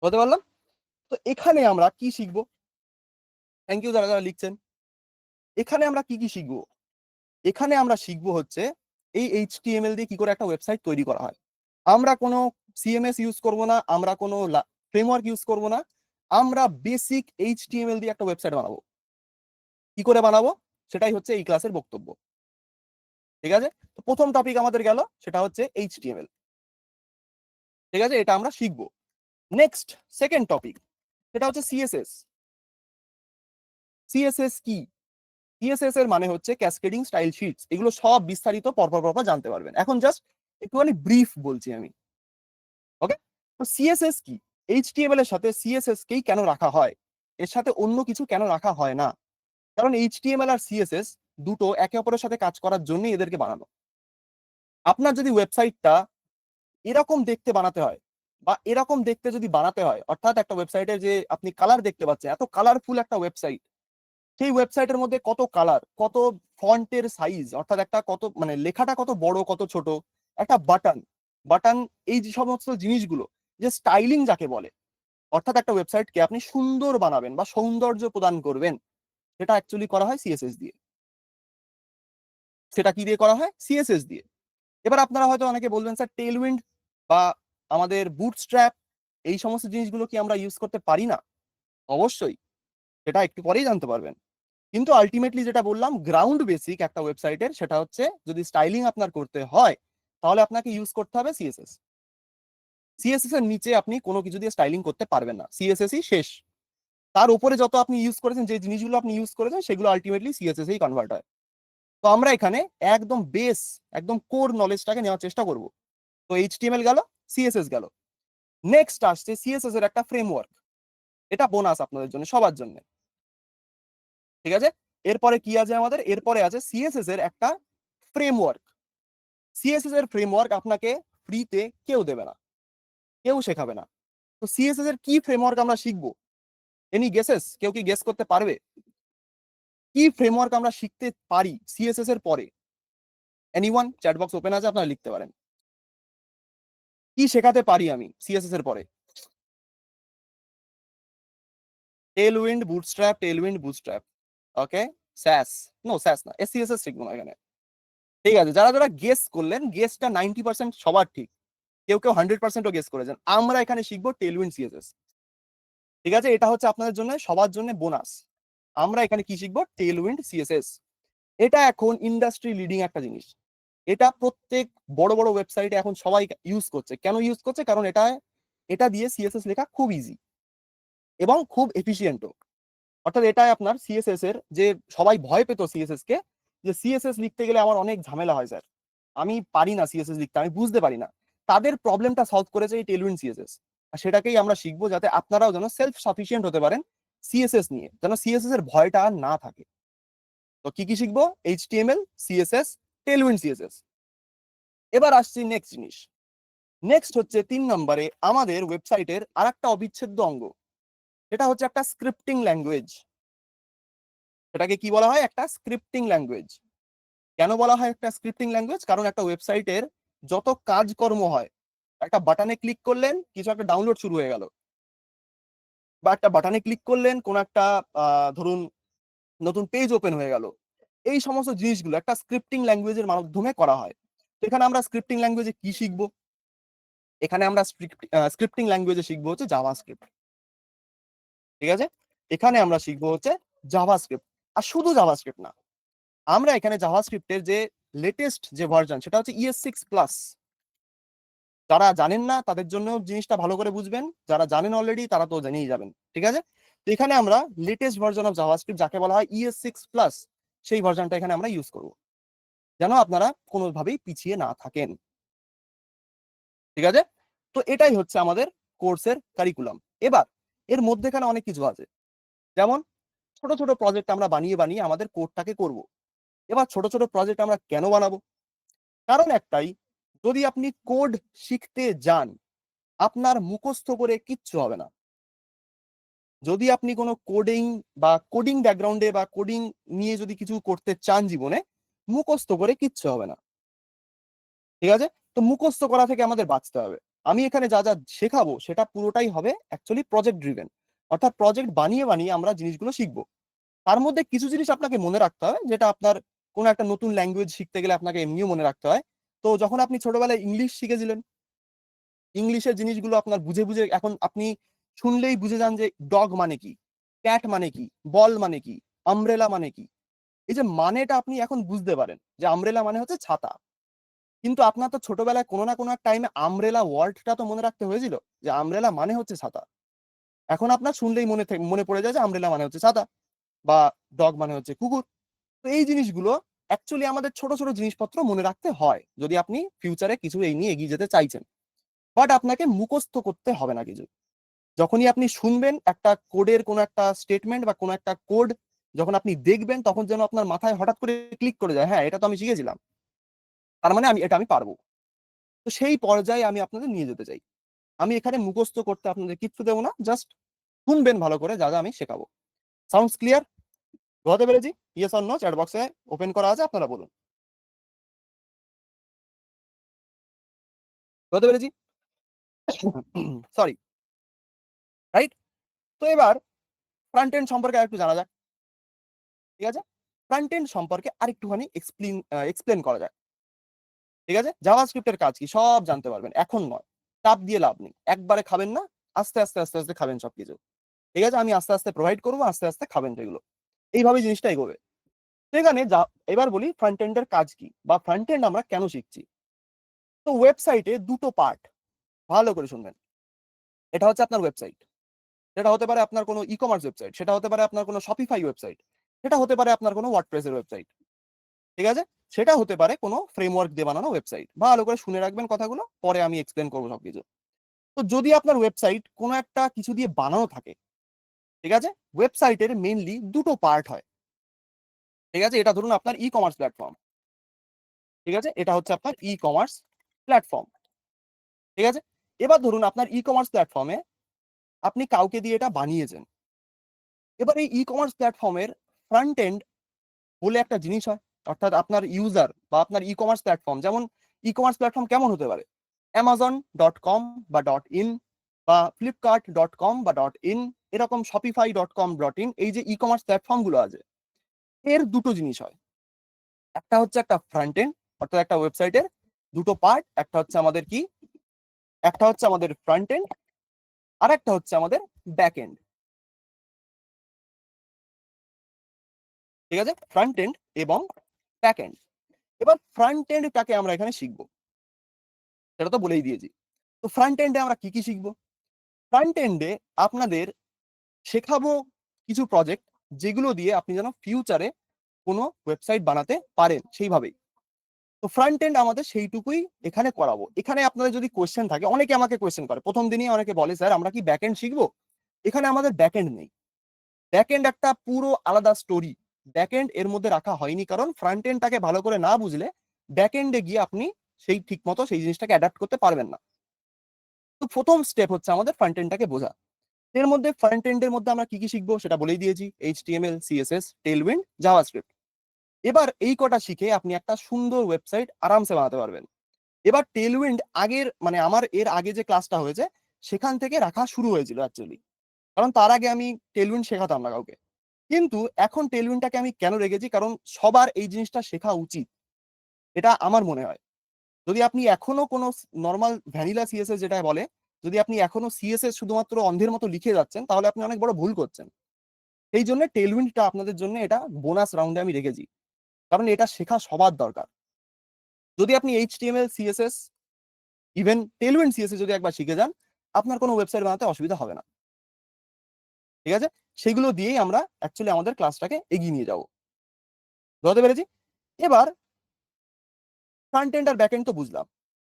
বলতে পারলাম। তো এখানে আমরা কি শিখবো? থ্যাংক ইউ যারা যারা লিখছেন। এখানে আমরা কি কি শিখবো? এখানে আমরা শিখবো হচ্ছে এই এইচটিএমএল দিয়ে কি করে একটা ওয়েবসাইট তৈরি করা হয়। আমরা কোনো সিএমএস ইউজ করব না, আমরা কোনো ফ্রেমওয়ার্ক ইউজ করব না, আমরা বেসিক এইচটিএমএল দিয়ে একটা ওয়েবসাইট বানাবো। কি করে বানাবো সেটাই হচ্ছে এই ক্লাসের বক্তব্য, ঠিক আছে? তো প্রথম টপিক আমাদের গেল, সেটা হচ্ছে এইচটিএমএল, ঠিক আছে, এটা আমরা শিখবো। নেক্সট সেকেন্ড টপিক, সেটা হচ্ছে সিএসএস। সিএসএস কি? সিএসএস এর মানে হচ্ছে ক্যাসকেডিং স্টাইল শিটস। এগুলো সব বিস্তারিত পরপর পরপর জানতে পারবেন, এখন জাস্ট একটুখানি ব্রিফ বলছি আমি, ওকে? তো সিএসএস কি? এইচটিএমএল এর সাথে সিএসএস কেই কেন রাখা হয়, এর সাথে অন্য কিছু কেন রাখা হয় না? কারণ এইচটিএমএল আর সিএসএস দুটো একে অপরের সাথে কাজ করার জন্যই এদেরকে বানানো। আপনার যদি ওয়েবসাইটটা এরকম দেখতে বানাতে হয়, বা এরকম দেখতে যদি বানাতে হয়, অর্থাৎ একটা ওয়েবসাইটের যে আপনি কালার দেখতে পাচ্ছেন, এত কালারফুল একটা ওয়েবসাইট, সেই ওয়েবসাইটের মধ্যে কত কালার, কত ফন্টের সাইজ, অর্থাৎ একটা কত মানে লেখাটা কত বড় কত ছোট, একটা বাটন বাটন, এই যে সমস্ত জিনিসগুলো, যে স্টাইলিং যাকে বলে, অর্থাৎ একটা ওয়েবসাইটকে আপনি সুন্দর বানাবেন বা সৌন্দর্য প্রদান করবেন, সেটা অ্যাকচুয়ালি করা হয় সিএসএস দিয়ে। সেটা কি দিয়ে করা হয়? সিএসএস দিয়ে। এবার আপনারা হয়তো অনেকে বলবেন স্যার টেলউইন্ড বা আমাদের বুটস্ট্র্যাপ, এই সমস্ত জিনিসগুলো কি আমরা ইউজ করতে পারি না? অবশ্যই, সেটা একটু পরেই জানতে পারবেন। কিন্তু আলটিমেটলি যেটা বললাম, গ্রাউন্ড বেসিক একটা ওয়েবসাইটের, সেটা হচ্ছে যদি স্টাইলিং আপনার করতে হয়, তাহলে আপনাকে ইউজ করতে হবে সিএসএস। সিএসএস এর নিচে আপনি কোনো কিছু দিয়ে স্টাইলিং করতে পারবেন না, সিএসএসই শেষ। তার উপরে যত আপনি ইউজ করেছেন, যে জিনিসগুলো আপনি ইউজ করেছেন, সেগুলো আলটিমেটলি সিএসএস এই কনভার্ট হয়। তো আমরা এখানে একদম বেস, একদম কোর নলেজটাকে নেওয়ার চেষ্টা করব। তো এইচটিএমএল গেল, সিএসএস গেল, নেক্সট আসছে সিএসএস এর একটা ফ্রেমওয়ার্ক। এটা বোনাস আপনাদের জন্য, সবার জন্য, ঠিক আছে? এরপরে কি আছে আমাদের? এরপরে আছে সিএসএস এর একটা ফ্রেমওয়ার্ক। সিএসএস এর ফ্রেমওয়ার্ক আপনাকে ফ্রিতে কেউ দেবে না, কেউ শেখাবে না। তো সিএসএস এর কি ফ্রেমওয়ার্ক আমরা শিখবো? Any guesses? কেউ কি গেস করতে পারবে কি ফ্রেমওয়ার্ক আমরা শিখতে পারি সিএসএস এর পরে? এনিওয়ান? চ্যাট বক্স ওপেন আছে, আপনারা লিখতে পারেন। কি শেখাতে পারি আমি সিএসএস এর পরে? টেলউইন্ড বুটস্ট্র্যাপ, টেলউইন্ড বুটস্ট্র্যাপ, ওকে। স্যাস, নো স্যাস না, এসসিএসএস শিখবো না এখানে। ঠিক আছে, যারা যারা গেস করলেন, গেসটা 90% সবার ঠিক, কেউ কেউ 100%ও গেস করেছেন। আমরা এখানে শিখবো টেলউইন্ড সিএসএস, ঠিক আছে? এটা হচ্ছে আপনাদের জন্য, সবার জন্য বোনাস। আমরা এখানে কি শিখবো? Tailwind CSS. এটা এখন ইন্ডাস্ট্রি লিডিং একটা জিনিস। এটা প্রত্যেক বড় বড় ওয়েবসাইটে এখন সবাই ইউজ করছে। কেন ইউজ করছে? কারণ এটা দিয়ে সিএসএস লেখা খুব ইজি এবং খুব এফিসিয়েন্টও। অর্থাৎ এটাই আপনার সিএসএস এর যে সবাই ভয় পেত সিএসএস কে, যে সিএসএস লিখতে গেলে আমার অনেক ঝামেলা হয় স্যার, আমি পারি না সিএসএস লিখতে, আমি বুঝতে পারি না, তাদের প্রবলেমটা সলভ করেছে এই টেলউইন সিএসএস। আর সেটাকেই আমরা শিখবো যাতে আপনারাও যেন সেলফ সাফিসিয়েন্ট হতে পারেন সিএসএস নিয়ে, যেন সিএসএস এর ভয়টা আর না থাকে। তো কি কি শিখবো? HTML, CSS, Tailwind CSS. এবার আসছি নেক্সট জিনিস। নেক্সট হচ্ছে 3 নম্বরে আমাদের ওয়েবসাইটের আর একটা অবিচ্ছেদ্য অঙ্গ, সেটা হচ্ছে একটা স্ক্রিপ্টিং ল্যাঙ্গুয়েজ। সেটাকে কি বলা হয়? একটা স্ক্রিপ্টিং ল্যাঙ্গুয়েজ। কেন বলা হয় একটা স্ক্রিপ্টিং ল্যাঙ্গুয়েজ? কারণ একটা ওয়েবসাইটের যত কাজকর্ম হয়, একটা বাটনে ক্লিক করলেন কিছু একটা ডাউনলোড শুরু হয়ে গেল, বা একটা বাটনে ক্লিক করলেন কোন একটা ধরুন নতুন পেজ ওপেন হয়ে গেল, এই সমস্ত জিনিসগুলো একটা স্ক্রিপ্টিং ল্যাঙ্গুয়েজের মাধ্যমে করা হয়। তো এখানে আমরা স্ক্রিপ্টিং ল্যাঙ্গুয়েজে কি শিখবো? এখানে আমরা স্ক্রিপ্টিং ল্যাঙ্গুয়েজে শিখবো হচ্ছে জাভাস্ক্রিপ্ট। ঠিক আছে, এখানে আমরা শিখবো হচ্ছে জাভাস্ক্রিপ্ট। আর শুধু জাভাস্ক্রিপ্ট না, আমরা এখানে জাভাস্ক্রিপ্টের যে লেটেস্ট যে ভার্সন সেটা হচ্ছে ES6+। যারা জানেন না তাদের জন্য জিনিসটা ভালো করে বুঝবেন, যারা জানেন অলরেডি তারা তো জেনেই যাবেন। ঠিক আছে, তো এখানে আমরা লেটেস্ট ভার্সন অফ জাভাস্ক্রিপ্ট যাকে বলা হয় ES6+, সেই ভার্সনটা এখানে আমরা ইউজ করব, যেন আপনারা কোনোভাবেই পিছিয়ে না থাকেন। ঠিক আছে, তো এটাই হচ্ছে আমাদের কোর্সের কারিকুলাম। এবার এর মধ্যেখানে অনেক কিছু আছে, যেমন ছোট ছোট প্রজেক্ট আমরা বানিয়ে বানিয়ে আমাদের কোডটাকে করব। এবার ছোট ছোট প্রজেক্ট আমরা কেন বানাবো? কারণ একটাই, যদি আপনি কোড শিখতে যান আপনার মুখস্থ করে কিচ্ছু হবে না। যদি আপনি কোনো কোডিং বা কোডিং ব্যাকগ্রাউন্ডে বা কোডিং নিয়ে যদি কিছু করতে চান জীবনে, মুখস্থ করে কিচ্ছু হবে না। ঠিক আছে, তো মুখস্থ করা থেকে আমাদের বাঁচতে হবে। আমি এখানে যা যা শেখাবো সেটা পুরোটাই হবে অ্যাকচুয়ালি প্রজেক্ট ড্রিভেন, অর্থাৎ প্রজেক্ট বানিয়ে বানিয়ে আমরা জিনিসগুলো শিখবো। তার মধ্যে কিছু জিনিস আপনাকে মনে রাখতে হবে, যেটা আপনার কোনো একটা নতুন ল্যাঙ্গুয়েজ শিখতে গেলে আপনাকে এমনিও মনে রাখতে হয়। তো যখন আপনি ছোটবেলায় ইংলিশ শিখেছিলেন, ইংলিশের জিনিসগুলো আপনার বুঝে বুঝে এখন আপনি শুনলেই বুঝে যান যে ডগ মানে কি, ক্যাট মানে কি, বল মানে কি, আমব্রেলা মানে কি। এই যে মানেটা আপনি এখন বুঝতে পারেন যে আমব্রেলা মানে হচ্ছে ছাতা, কিন্তু আপনার তো ছোটবেলায় কোনো না কোনো এক টাইমে আমব্রেলা ওয়ার্ডটা তো মনে রাখতে হয়েছিল, যে আমব্রেলা মানে হচ্ছে ছাতা। এখন আপনার শুনলেই মনে পড়ে যায় যে আমব্রেলা মানে হচ্ছে ছাতা, বা ডগ মানে হচ্ছে কুকুর। তো এই জিনিসগুলো অ্যাকচুয়ালি আমাদের ছোট ছোট জিনিসপত্র মনে রাখতে হয় যদি আপনি ফিউচারে কিছু এই নিয়ে এগিয়ে যেতে চাইছেন। বাট আপনাকে মুখস্থ করতে হবে না কিছু। যখনই আপনি শুনবেন একটা কোডের কোনো একটা স্টেটমেন্ট বা কোনো একটা কোড, যখন আপনি দেখবেন তখন যেন আপনার মাথায় হঠাৎ করে ক্লিক করে যায়, হ্যাঁ এটা তো আমি শিখেছিলাম, তার মানে আমি পারবো। তো সেই পর্যায়ে আমি আপনাদের নিয়ে যেতে চাই। আমি এখানে মুখস্থ করতে আপনাদের কিচ্ছু দেবো না, জাস্ট শুনবেন ভালো করে যা যা আমি শেখাবো। Sounds clear? বোঝাতে পেরেছি? ইয়েস অর নো চ্যাট বক্সে ওপেন করা আছে, আপনারা বলুন। বোঝাতে পেরেছি? Sorry, right. তো এবার ফ্রন্ট এন্ড সম্পর্কে আরেকটু জানা যাক। ঠিক আছে, ফ্রন্ট এন্ড সম্পর্কে আরেকটুখানি এক্সপ্লেন করা যাক। ঠিক আছে, জাভাস্ক্রিপ্টের কাজ কি সব জানতে পারবেন, এখন নয়। চাপ দিয়ে লাভ নেই, একবারে খাবেন না, আস্তে আস্তে আস্তে আস্তে খাবেন সবকিছু। ঠিক আছে, আমি আস্তে আস্তে প্রোভাইড করবো, আস্তে আস্তে খাবেন সেগুলো, এইভাবে জিনিসটা এগোবে। সেখানে এবার বলি ফ্রন্ট এন্ডের কাজ কি, বা ফ্রন্ট এন্ড আমরা কেন শিখছি। তো ওয়েবসাইটে দুটো পার্ট, ভালো করে শুনবেন। এটা হচ্ছে আপনার ওয়েবসাইট, সেটা হতে পারে আপনার কোনো ই কমার্স ওয়েবসাইট, সেটা হতে পারে আপনার কোনো শপিফাই ওয়েবসাইট, সেটা হতে পারে আপনার কোনো ওয়ার্ডপ্রেসের ওয়েবসাইট। ঠিক আছে, সেটা হতে পারে কোনো ফ্রেমওয়ার্ক দিয়ে বানানো ওয়েবসাইট। ভালো করে শুনে রাখবেন কথাগুলো, পরে আমি এক্সপ্লেন করবো সবকিছু। তো যদি আপনার ওয়েবসাইট কোনো একটা কিছু দিয়ে বানানো থাকে, ঠিক আছে, ওয়েবসাইটের মেইনলি দুটো পার্ট হয়। ঠিক আছে, এটা ধরুন আপনার ই কমার্স প্ল্যাটফর্ম। ঠিক আছে, এটা হচ্ছে আপনার ই কমার্স প্ল্যাটফর্ম। ঠিক আছে, এবার ধরুন আপনার ই কমার্স প্ল্যাটফর্মে আপনি কাউকে দিয়ে এটা বানিয়েছেন। এবার এই ই কমার্স প্ল্যাটফর্মের ফ্রন্ট এন্ড বলে একটা জিনিস হয়, অর্থাৎ আপনার ইউজার বা আপনার ই কমার্স প্ল্যাটফর্ম, যেমন ই কমার্স প্ল্যাটফর্ম কেমন হতে পারে, amazon.com বা .in, বা flipkart.com বা .in, এরকম shopify.com.in, এই যে ই কমার্স প্ল্যাটফর্ম গুলো আছে, এর দুটো জিনিস হয়। একটা হচ্ছে একটা ফ্রন্ট এন্ড, অর্থাৎ একটা ওয়েবসাইটের দুটো পার্ট, একটা হচ্ছে আমাদের কি, একটা হচ্ছে আমাদের ফ্রন্ট এন্ড, আর একটা হচ্ছে আমাদের ব্যাক এন্ড। ঠিক আছে, ফ্রন্ট এন্ড এবং ব্যাক এন্ড। এবার ফ্রন্ট এন্ডটাকে আমরা এখানে শিখবো, সেটা তো বলেই দিয়েছি। তো ফ্রন্ট এন্ডে আমরা কি কি শিখবো? ফ্রন্ট এন্ডে আপনাদের শেখাবো কিছু প্রজেক্ট, যেগুলো দিয়ে আপনি যেন ফিউচারে কোনো ওয়েবসাইট বানাতে পারেন সেইভাবেই। তো ফ্রন্ট এন্ড আমাদের সেইটুকুই এখানে করাবো। এখানে আপনাদের যদি কোয়েশ্চেন থাকে, অনেকে আমাকে কোয়েশ্চেন করে প্রথম দিনই, অনেকে বলে স্যার আমরা কি ব্যাক এন্ড শিখবো? এখানে আমাদের ব্যাক এন্ড নেই। ব্যাক এন্ড একটা পুরো আলাদা স্টোরি। ব্যাক এন্ড এর মধ্যে রাখা হয়নি, কারণ ফ্রন্ট এন্ডটাকে ভালো করে না বুঝলে ব্যাক এন্ডে গিয়ে আপনি সেই ঠিক মতো সেই জিনিসটাকে অ্যাডাপ্ট করতে পারবেন না। তো প্রথম স্টেপ হচ্ছে আমাদের ফ্রন্ট এন্ডটাকে বোঝা। এর মধ্যে ফ্রন্ট এন্ডের মধ্যে আমরা কি কি শিখবো সেটা বলেই দিয়েছি, এইচটিএমএল, সিএসএস, টেলউইন্ড, জাভাস্ক্রিপ্ট। এবার এই কটা শিখে আপনি একটা সুন্দর ওয়েবসাইট আরামসে বানাতে পারবেন। এবার টেলউইন্ড আগের, মানে আমার এর আগে যে ক্লাসটা হয়েছে সেখান থেকে রাখা শুরু হয়েছিল অ্যাকচুয়ালি, কারণ তার আগে আমি টেলউইন্ড শেখাতাম না কাউকে। কিন্তু এখন টেলউইন্ডটাকে আমি কেন রেখেছি, কারণ সবার এই জিনিসটা শেখা উচিত, এটা আমার মনে হয়। যদি আপনি এখনো কোনো নর্মাল ভ্যানিলা সিএসএস যেটা বলে, যদি আপনি এখনো সিএসএস শুধুমাত্র অন্ধের মতো লিখে যাচ্ছেন, তাহলে আপনি অনেক বড় ভুল করছেন। এই জন্য টেলউইন্ডটা আপনাদের জন্য এটা বোনাস রাউন্ডে আমি রেখেছি, কারণ এটা শেখা সবার দরকার। যদি আপনি HTML, CSS, even Tailwind CSS যদি একবার শিখে যান, আপনার কোনো ওয়েবসাইট বানাতে অসুবিধা হবে না। ঠিক আছে, সেগুলো দিয়েই আমরা অ্যাকচুয়ালি আমাদের ক্লাসটাকে এগিয়ে নিয়ে যাবো। বুঝতে পেরেছি? এবার ফ্রন্ট এন্ড আর ব্যাক এন্ড তো বুঝলাম।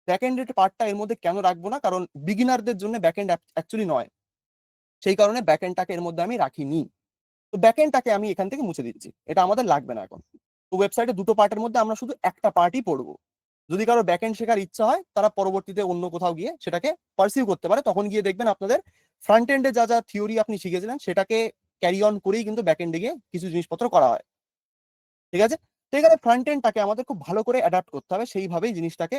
ব্যাক এন্ডের পার্টটা এর মধ্যে কেন রাখবো না, কারণ বিগিনারদের জন্য ব্যাক এন্ড অ্যাকচুয়ালি নয়, সেই কারণে ব্যাক এন্ডটাকে এর মধ্যে আমি রাখিনি। তো ব্যাক এন্ডটাকে আমি এখান থেকে মুছে দিচ্ছি, এটা আমাদের লাগবে না এখন। তো ওয়েবসাইটে দুটো পার্টের মধ্যে আমরা শুধু একটা পার্টই পড়বো। যদি কারো ব্যাক এন্ড শেখার ইচ্ছা হয়, তারা পরবর্তীতে অন্য কোথাও গিয়ে সেটাকে পারসিউ করতে পারে, তখন গিয়ে দেখবেন আপনাদের ফ্রন্ট এন্ডে যা যা থিওরি আপনি শিখেছিলেন সেটাকে ক্যারি অন করেই কিন্তু ব্যাক এন্ডে গিয়ে কিছু জিনিসপত্র করা হয়। ঠিক আছে, তো এখানে ফ্রন্ট এন্ডটাকে আমাদের খুব ভালো করে অ্যাডাপ্ট করতে হবে, সেইভাবেই জিনিসটাকে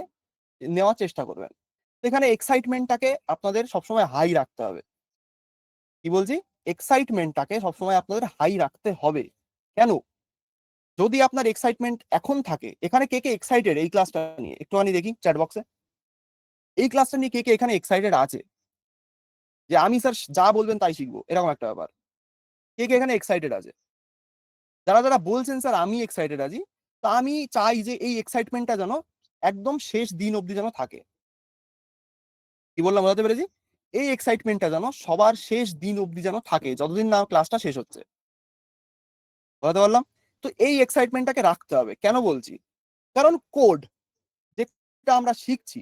নেওয়ার চেষ্টা করবেন। তো এখানে এক্সাইটমেন্টটাকে আপনাদের সবসময় হাই রাখতে হবে। কি বলছি? এক্সাইটমেন্টটাকে সবসময় আপনাদের হাই রাখতে হবে। কেন? যদি আপনার এক্সাইটমেন্ট এখন থাকে, এখানে কে কে এক্সাইটেড এই ক্লাসটা নিয়ে একটুখানি দেখি চ্যাট বক্সে। এই ক্লাসটা নিয়ে কে কে এখানে এক্সাইটেড আছে, যে আমি স্যার যা বলবেন তাই শিখবো, এরকম একটা ব্যাপার? কে কে এখানে এক্সাইটেড আছে? যারা যারা বলছেন স্যার আমি এক্সাইটেড আছি, তা আমি চাই যে এই এক্সাইটমেন্টটা যেন একদম শেষ দিন অবধি যেন থাকে। কি বললাম, বোঝাতে পেরেছি? এই এক্সাইটমেন্টটা যেন সবার শেষ দিন অবধি যেন থাকে, যতদিন না ক্লাসটা শেষ হচ্ছে। বোঝাতে পারলাম? তো এই এক্সাইটমেন্টটাকে রাখতে হবে। কেন বলছি? কারণ কোড যেটা আমরা শিখছি,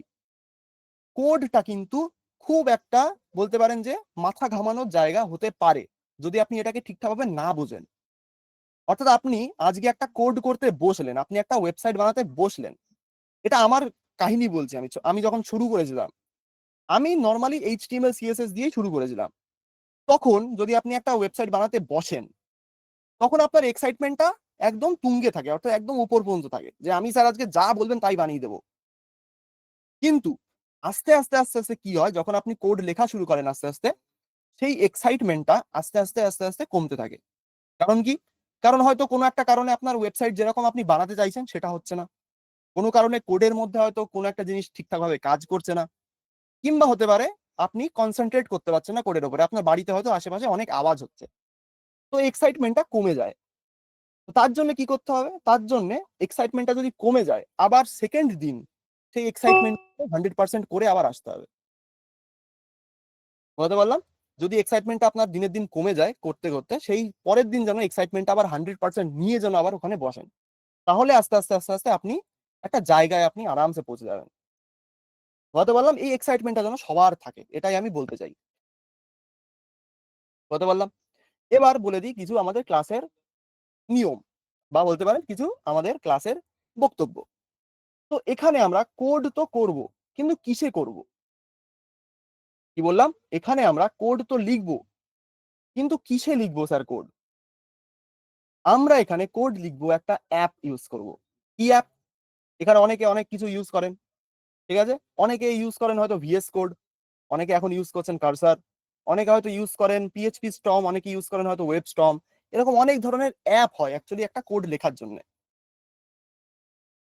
কোডটা কিন্তু খুব একটা, বলতে পারেন যে মাথা ঘামানোর জায়গা হতে পারে, যদি আপনি এটাকে ঠিকঠাকভাবে না বোঝেন। অর্থাৎ আপনি আজকে একটা কোড করতে বসলেন, আপনি একটা ওয়েবসাইট বানাতে বসলেন। এটা আমার কাহিনী বলছি, আমি আমি যখন শুরু করেছিলাম, আমি নর্মালি এইচটিএমএল সিএসএস দিয়ে শুরু করেছিলাম। তখন যদি আপনি একটা ওয়েবসাইট বানাতে বসেন, তখন আপনার এক্সাইটমেন্টটা একদম তুঙ্গে থাকে, অর্থাৎ একদম উপর পর্যন্ত থাকে, যে আমি স্যার আজকে যা বলবেন তাই বানিয়ে দেবো। কিন্তু আস্তে আস্তে আস্তে আস্তে কি হয়, যখন আপনি কোড লেখা শুরু করেন আস্তে আস্তে, সেই এক্সাইটমেন্টটা আস্তে আস্তে আস্তে আস্তে কমতে থাকে। কারণ কি? কারণ হয়তো কোনো একটা কারণে আপনার ওয়েবসাইট যেরকম আপনি বানাতে চাইছেন সেটা হচ্ছে না, কোনো কারণে কোডের মধ্যে হয়তো কোনো একটা জিনিস ঠিকঠাকভাবে কাজ করছে না, কিংবা হতে পারে আপনি কনসেন্ট্রেট করতে পারছেন না কোডের উপরে, আপনার বাড়িতে হয়তো আশেপাশে অনেক আওয়াজ হচ্ছে, তো এক্সাইটমেন্টটা কমে যায়। তো তার জন্য কি করতে হবে? তার জন্য এক্সাইটমেন্টটা যদি কমে যায়, আবার সেকেন্ড দিন সেই এক্সাইটমেন্ট 100% করে আবার আসতে হবে। বলতে পারলাম? যদি এক্সাইটমেন্টটা আপনার দিনের দিন কমে যায় করতে করতে, সেই পরের দিন যেন এক্সাইটমেন্ট আবার 100% নিয়ে যেন আবার ওখানে বসেন, তাহলে আস্তে আস্তে আস্তে আস্তে আপনি একটা জায়গায় আপনি আরামসে পৌঁছে যাবেন। বলতে পারলাম? এই এক্সাইটমেন্টটা যেন সবার থাকে, এটাই আমি বলতে চাই। বলতে পারলাম? এবার বলে দিই কিছু আমাদের ক্লাসের নিয়ম, বা বলতে পারেন কিছু আমাদের ক্লাসের বক্তব্য। তো এখানে আমরা কোড তো করব, কিন্তু কিসে করব? কি বললাম? এখানে আমরা কোড তো লিখবো, কিন্তু কিসে লিখবো স্যার কোড? আমরা এখানে কোড লিখবো, একটা অ্যাপ ইউজ করব। কি অ্যাপ? এখানে অনেকে অনেক কিছু ইউজ করেন। ঠিক আছে, অনেকে ইউজ করেন হয়তো ভিএস কোড, অনেকে এখন ইউজ করছেন কার্সার, অনেকে হয়তো ইউজ করেন পিএইচপি স্টর্ম, অনেকে ইউজ করেন হয়তো ওয়েব স্টর্ম। এরকম অনেক ধরনের অ্যাপ হয় অ্যাকচুয়ালি একটা কোড লেখার জন্য।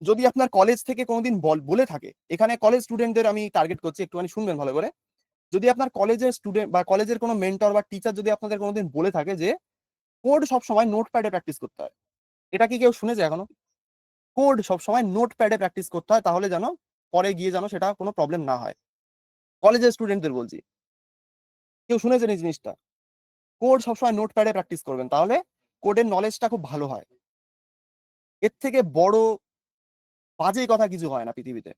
যদি আপনার কলেজ থেকে কোনোদিন বলে থাকে, এখানে কলেজ স্টুডেন্টদের আমি টার্গেট করছি, একটুখানি শুনবেন ভালো করে। যদি আপনার কলেজের স্টুডেন্ট বা কলেজের কোনো মেন্টর বা টিচার যদি আপনাদের কোনোদিন বলে থাকে যে কোড সব সময় নোটপ্যাডে প্র্যাকটিস করতে হয়, এটা কি কেউ শুনেছে এখনো? কোড সবসময় নোটপ্যাডে প্র্যাকটিস করতে হয়, তাহলে যেন পরে গিয়ে যেন সেটা কোনো প্রবলেম না হয়। কলেজের স্টুডেন্টদের বলছি, কেউ শুনেছেন এই জিনিসটা? কোড সবসময় নোটপ্যাডে প্র্যাকটিস করবেন, তাহলে কোডের নলেজটা খুব ভালো হয়। এর থেকে বড় বাজে কথা কিছু হয় না পৃথিবীতে,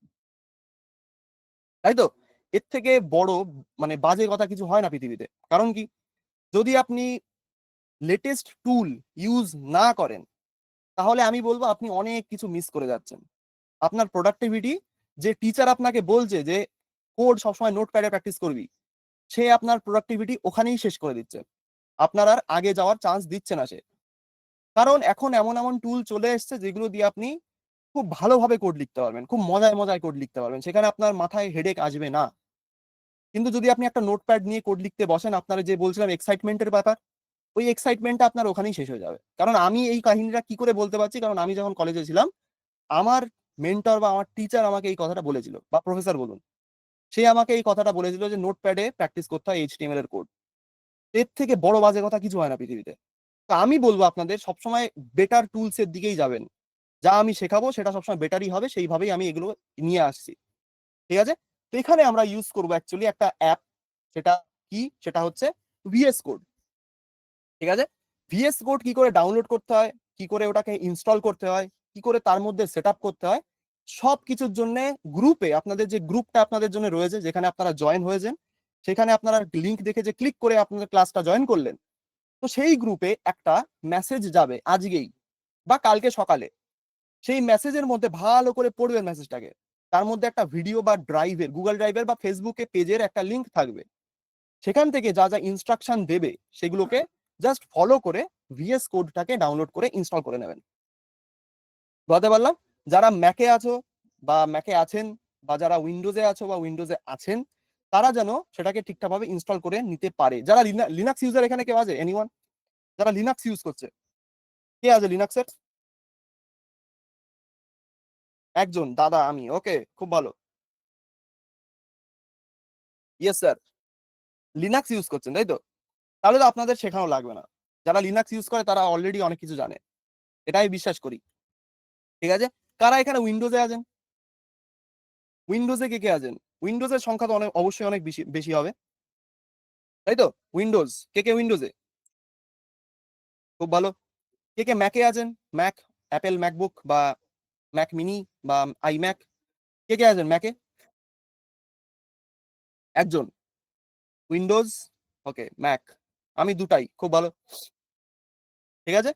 তাই তো? এর থেকে বড় মানে বাজে কথা কিছু হয় না পৃথিবীতে। কারণ কি, যদি আপনি লেটেস্ট টুল ইউজ না করেন, তাহলে আমি বলবো আপনি অনেক কিছু মিস করে যাচ্ছেন। আপনার প্রোডাক্টিভিটি, যে টিচার আপনাকে বলছে যে কোড সবসময় নোটপ্যাডে প্র্যাকটিস করবি, সে আপনার প্রোডাক্টিভিটি ওখানেই শেষ করে দিচ্ছে। আপনার আর আগে যাওয়ার চান্স দিচ্ছে না সে। কারণ এখন এমন এমন টুল চলে এসছে যেগুলো দিয়ে আপনি খুব ভালোভাবে কোড লিখতে পারবেন, খুব মজায় মজায় কোড লিখতে পারবেন, সেখানে আপনার মাথায় হেডেক আসবে না। কিন্তু যদি আপনি একটা নোটপ্যাড নিয়ে কোড লিখতে বসেন, আপনার যে বলছিলাম এক্সাইটমেন্টের ব্যাপার, ওই এক্সাইটমেন্টটা আপনার ওখানেই শেষ হয়ে যাবে। কারণ আমি এই কাহিনীটা কি করে বলতে পারছি, কারণ আমি যখন কলেজে ছিলাম, আমার মেন্টর বা আমার টিচার আমাকে এই কথাটা বলেছিল, বা প্রফেসর বলুন, সে আমাকে এই কথাটা বলেছিল যে নোটপ্যাডে প্র্যাকটিস করতে হয় এইচটিএমএল এর কোড। এর থেকে বড় বাজে কথা কিছু হয় না পৃথিবীতে। তো আমি বলবো আপনাদের সবসময় বেটার টুলস এর দিকেই যাবেন। যা আমি শেখাবো সেটা সবসময় বেটারই হবে, সেইভাবেই আমি এগুলো নিয়ে আসছি। ঠিক আছে? তো এখানে আমরা ইউজ করবো অ্যাকচুয়ালি একটা অ্যাপ। সেটা কি? সেটা হচ্ছে ভিএস কোড। ঠিক আছে? ভিএস কোড কি করে ডাউনলোড করতে হয়, কি করে ওটাকে ইনস্টল করতে হয়, কি করে তার মধ্যে সেট আপ করতে হয়, সব কিছুর জন্য গ্রুপে, আপনাদের যে গ্রুপটা আপনাদের জন্য রয়েছে, যেখানে আপনারা জয়েন হয়েছেন, সেখানে আপনারা লিংক দেখে যে ক্লিক করে আপনাদের ক্লাসটা জয়েন করলেন, তো সেই গ্রুপে একটা মেসেজ যাবে আজকেই বা কালকে সকালে। সেই মেসেজের মধ্যে ভালো করে পড়বেন মেসেজটাকে। তার মধ্যে একটা ভিডিও বা ড্রাইভের, গুগল ড্রাইভের বা ফেসবুকে পেজের একটা লিংক থাকবে। সেখান থেকে যা যা ইনস্ট্রাকশন দেবে সেগুলোকে জাস্ট ফলো করে ভিএস কোডটাকে ডাউনলোড করে ইনস্টল করে নেবেন। বলতে পারলাম? যারা ম্যাকে আছো বা ম্যাকে আছেন, বা যারা উইন্ডোজে আছো বা উইন্ডোজে আছেন, তারা যেন সেটাকে ঠিকঠাকভাবে ইনস্টল করে নিতে পারে। যারা লিনাক্স ইউজার এখানে কেউ আছে? এনিওয়ান যারা লিনাক্স ইউজ করছে? কে আছে লিনাক্সের? একজন দাদা, আমি। ওকে, খুব ভালো। Yes sir. লিনাক্স ইউজ করছেন, তাই তো? তাহলে তো আপনাদের শেখানো লাগবে না। যারা লিনাক্স ইউজ করে তারা অলরেডি অনেক কিছু জানে, এটাই বিশ্বাস করি। ঠিক আছে? কারা এখানে উইন্ডোজে আছেন? উইন্ডোজে কে কে আছেন? উইন্ডোজের সংখ্যা তো অনেক, অবশ্যই অনেক বেশি বেশি হবে, তাই তো? উইন্ডোজ, কে কে উইন্ডোজে? খুব ভালো। কে কে ম্যাকে আছেন? ম্যাক, অ্যাপেল ম্যাকবুক বা ম্যাক মিনি বা আইম্যাক, কে কে আছেন ম্যাকে? একজন। উইন্ডোজ, ওকে, ম্যাক। আমি দুটাই, খুব ভালো। ঠিক আছে?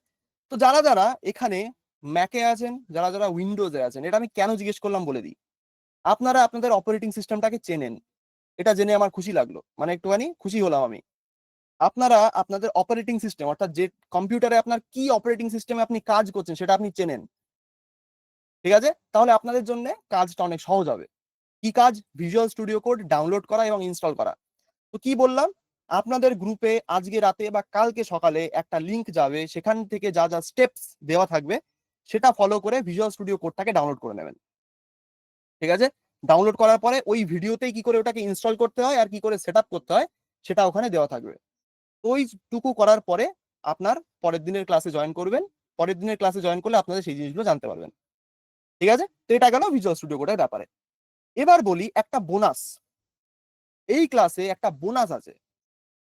তো যারা যারা এখানে ম্যাকে আছেন, যারা যারা উইন্ডোজে আছেন, এটা আমি কেন জিজ্ঞেস করলাম বলে দিই। আপনারা আপনাদের অপারেটিং সিস্টেমটাকে চেনেন, এটা জেনে আমার খুশি লাগলো, মানে একটুখানি খুশি হলাম আমি। আপনারা আপনাদের অপারেটিং সিস্টেম, অর্থাৎ যে কম্পিউটারে আপনার কি অপারেটিং সিস্টেমে আপনি কাজ করছেন সেটা আপনি চেনেন। ঠিক আছে? তাহলে আপনাদের জন্য কাজটা অনেক সহজ হবে। কি কাজ? ভিজুয়াল স্টুডিও কোড ডাউনলোড করা এবং ইনস্টল করা। তো কি বললাম, আপনাদের গ্রুপে আজকে রাতে বা কালকে সকালে একটা লিংক যাবে, সেখান থেকে যা যা স্টেপস দেওয়া থাকবে সেটা ফলো করে ভিজুয়াল স্টুডিও কোডটাকে ডাউনলোড করে নেবেন। ঠিক আছে? ডাউনলোড করার পরে ওই ভিডিওতেই কি করে ওটাকে ইনস্টল করতে হয় আর কি করে সেট আপ করতে হয় সেটা ওখানে দেওয়া থাকবে। ওইটুকু করার পরে আপনার পরের দিনের ক্লাসে জয়েন করবেন। পরের দিনের ক্লাসে জয়েন করলে আপনাদের সেই জিনিসগুলো জানতে পারবেন। ঠিক আছে? তো এটা গেল ভিজুয়াল স্টুডিও কোডের ব্যাপারে। এবার বলি একটা বোনাস। এই ক্লাসে একটা বোনাস আছে।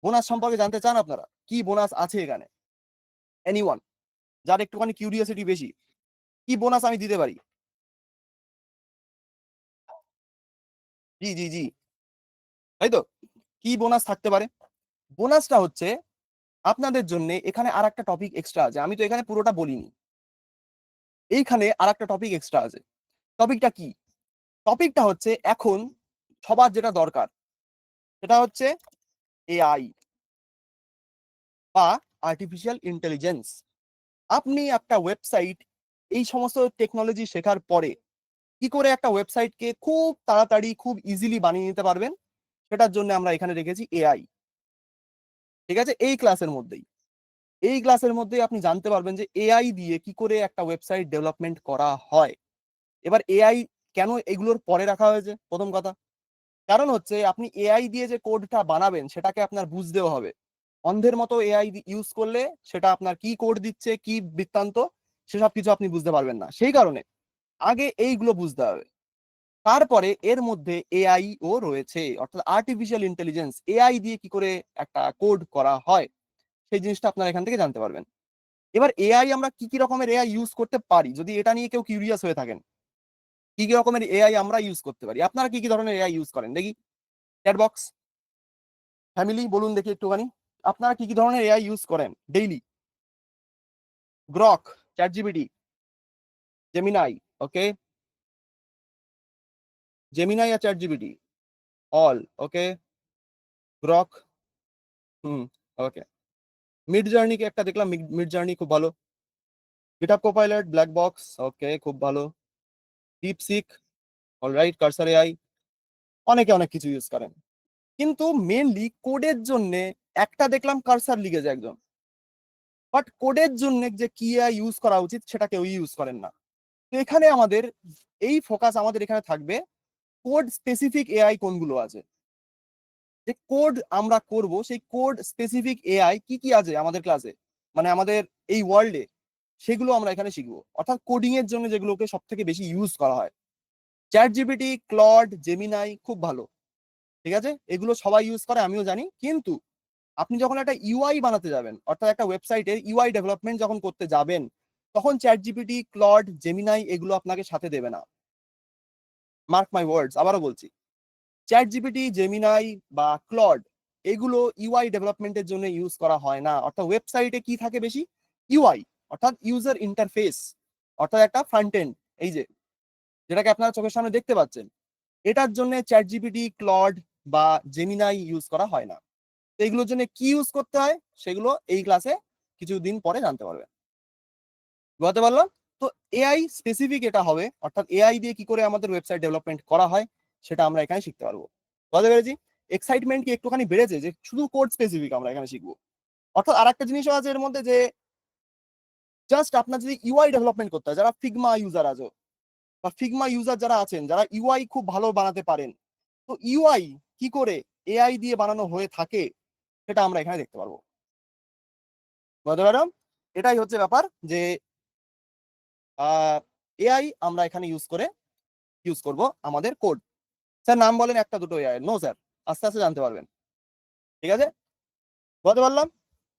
বোনাস সম্পর্কে জানতে চান আপনারা? কি বোনাস আছে এখানে? এনিওয়ান যার একটুখানি কিউরিওসিটি বেশি, কি বোনাস আমি দিতে পারি? জি জি জি, তাই তো? কি বোনাস থাকতে পারে? বোনাসটা হচ্ছে আপনাদের জন্য এখানে আর একটা টপিক এক্সট্রা আছে, আমি তো এখানে পুরোটা বলিনি। এইখানে আর একটা টপিক এক্সট্রা আছে। টপিকটা কি? টপিকটা হচ্ছে এখন সবার যেটা দরকার, সেটা হচ্ছে এআই বা আর্টিফিশিয়াল ইন্টেলিজেন্স। আপনি একটা ওয়েবসাইট, এই সমস্ত টেকনোলজি শেখার পরে কি করে একটা ওয়েবসাইটকে খুব তাড়াতাড়ি খুব ইজিলি বানিয়ে নিতে পারবেন, সেটার জন্য আমরা এখানে রেখেছি এআই। ঠিক আছে? এই ক্লাসের মধ্যেই আপনি জানতে পারবেন যে এআই দিয়ে কি করে একটা ওয়েবসাইট ডেভেলপমেন্ট করা হয়। এবার এআই কেন এগুলোর পরে রাখা হয়েছে? প্রথম কথা, কারণ হচ্ছে আপনি এআই দিয়ে যে কোডটা বানাবেন সেটাকে আপনার বুঝতেও হবে। অন্ধের মতো এআই ইউজ করলে সেটা আপনার কি কোড দিচ্ছে, কি বৃত্তান্ত, সেসব কিছু আপনি বুঝতে পারবেন না। সেই কারণে আগে এইগুলো বুঝতে হবে, তারপরে এর মধ্যে এআই ও রয়েছে, অর্থাৎ আর্টিফিশিয়াল ইন্টেলিজেন্স, এআই দিয়ে কি করে একটা কোড করা হয় সেই জিনিসটা আপনারা এখান থেকে জানতে পারবেন। এবার এআই আমরা কি কি রকমের এআই ইউজ করতে পারি, যদি এটা নিয়ে কেউ কিউরিয়াস হয়ে থাকেন, কি কি রকমের এআই আমরা ইউজ করতে পারি, আপনারা কি কি ধরনের এআই ইউজ করেন দেখি। চ্যাটবক্স ফ্যামিলি বলুন দেখি একটুখানি, আপনারা কি কি ধরনের এআই ইউজ করেন daily? Grok, Chat GPT, Gemini, okay, Gemini আর Chat GPT, all okay, Grok, hmm, okay. Midjourney কে একটা দেখলাম, মিড জার্নি খুব ভালো। GitHub Copilot, black box, okay খুব ভালো। ডিপসিক, অলরাইট, কার্সার এআই, অনেকে অনেক কিছু ইউজ করেন, কিন্তু মেনলি কোডের জন্য একটা দেখলাম কার্সার লিখেছে একজন, বাট কোডের জন্য যে কি এআই ইউজ করা উচিত সেটা কেউ ইউজ করেন না। তো এখানে আমাদের এই ফোকাস আমাদের এখানে থাকবে কোড স্পেসিফিক এআই কোনগুলো আছে, যে কোড আমরা করব সেই কোড স্পেসিফিক এআই কি কি আছে আমাদের ক্লাসে, মানে আমাদের এই ওয়ার্ল্ডে, সেগুলো আমরা এখানে শিখবো, অর্থাৎ কোডিং এর জন্য যেগুলোকে সব থেকে বেশি ইউজ করা হয়। চ্যাট জিপিটি, ক্লড, জেমিনাই খুব ভালো, ঠিক আছে, এগুলো সবাই ইউজ করে আমিও জানি, কিন্তু আপনি যখন একটা ইউআই বানাতে যাবেন, অর্থাৎ একটা ওয়েবসাইটের ইউআই ডেভেলপমেন্ট যখন করতে যাবেন, তখন চ্যাট জিপিটি, ক্লড, জেমিনাই এগুলো আপনাকে সাথে দেবে না। মার্ক মাই ওয়ার্ডস, আবারও বলছি, চ্যাট জিপিটি, জেমিনাই বা ক্লড এগুলো ইউআই ডেভেলপমেন্টের জন্য ইউজ করা হয় না। অর্থাৎ ওয়েবসাইটে কি থাকে বেশি? ইউআই, অর্থাৎ ইউজার ইন্টারফেস, অর্থাৎ একটা ফ্রন্ট এন্ড, এই যে যেটাকে আপনারা চোখের সামনে দেখতে পাচ্ছেন, এটার জন্য চ্যাট জিপিটি, ক্লড বা জেমিনাই ইউজ করা হয় না। তো এগুলোর জন্য কি ইউজ করতে হয় সেগুলো এই ক্লাসে কিছুদিন পরে জানতে পারবেন, বুঝতে পারলাম। তো এআই স্পেসিফিক এটা হবে, অর্থাৎ এআই দিয়ে কি করে আমাদের ওয়েবসাইট ডেভেলপমেন্ট করা হয় সেটা আমরা এখানে শিখতে পারবো, বুঝতে পেরেছি? এক্সাইটমেন্ট কি একটুখানি বেড়েছে যে শুধু কোড স্পেসিফিক আমরা এখানে শিখবো? অর্থাৎ আরেকটা জিনিসও আছে এর মধ্যে, যে জাস্ট আপনার যদি ইউআই ডেভেলপমেন্ট করতে হয়, যারা ফিগমা ইউজার আছে বা ফিগমা ইউজার যারা আছেন, যারা ইউআই খুব ভালো বানাতে পারেন, তো ইউআই কি করে এআই দিয়ে বানানো হয়ে থাকে সেটা আমরা এখানে দেখতে পারবো, বুঝতে পারলাম? এটাই হচ্ছে ব্যাপার, যে এআই আমরা এখানে ইউজ করব আমাদের কোড। স্যার নাম বলেন একটা দুটো এআই, নো স্যার, আস্তে আস্তে জানতে পারবেন, ঠিক আছে, বুঝতে পারলাম।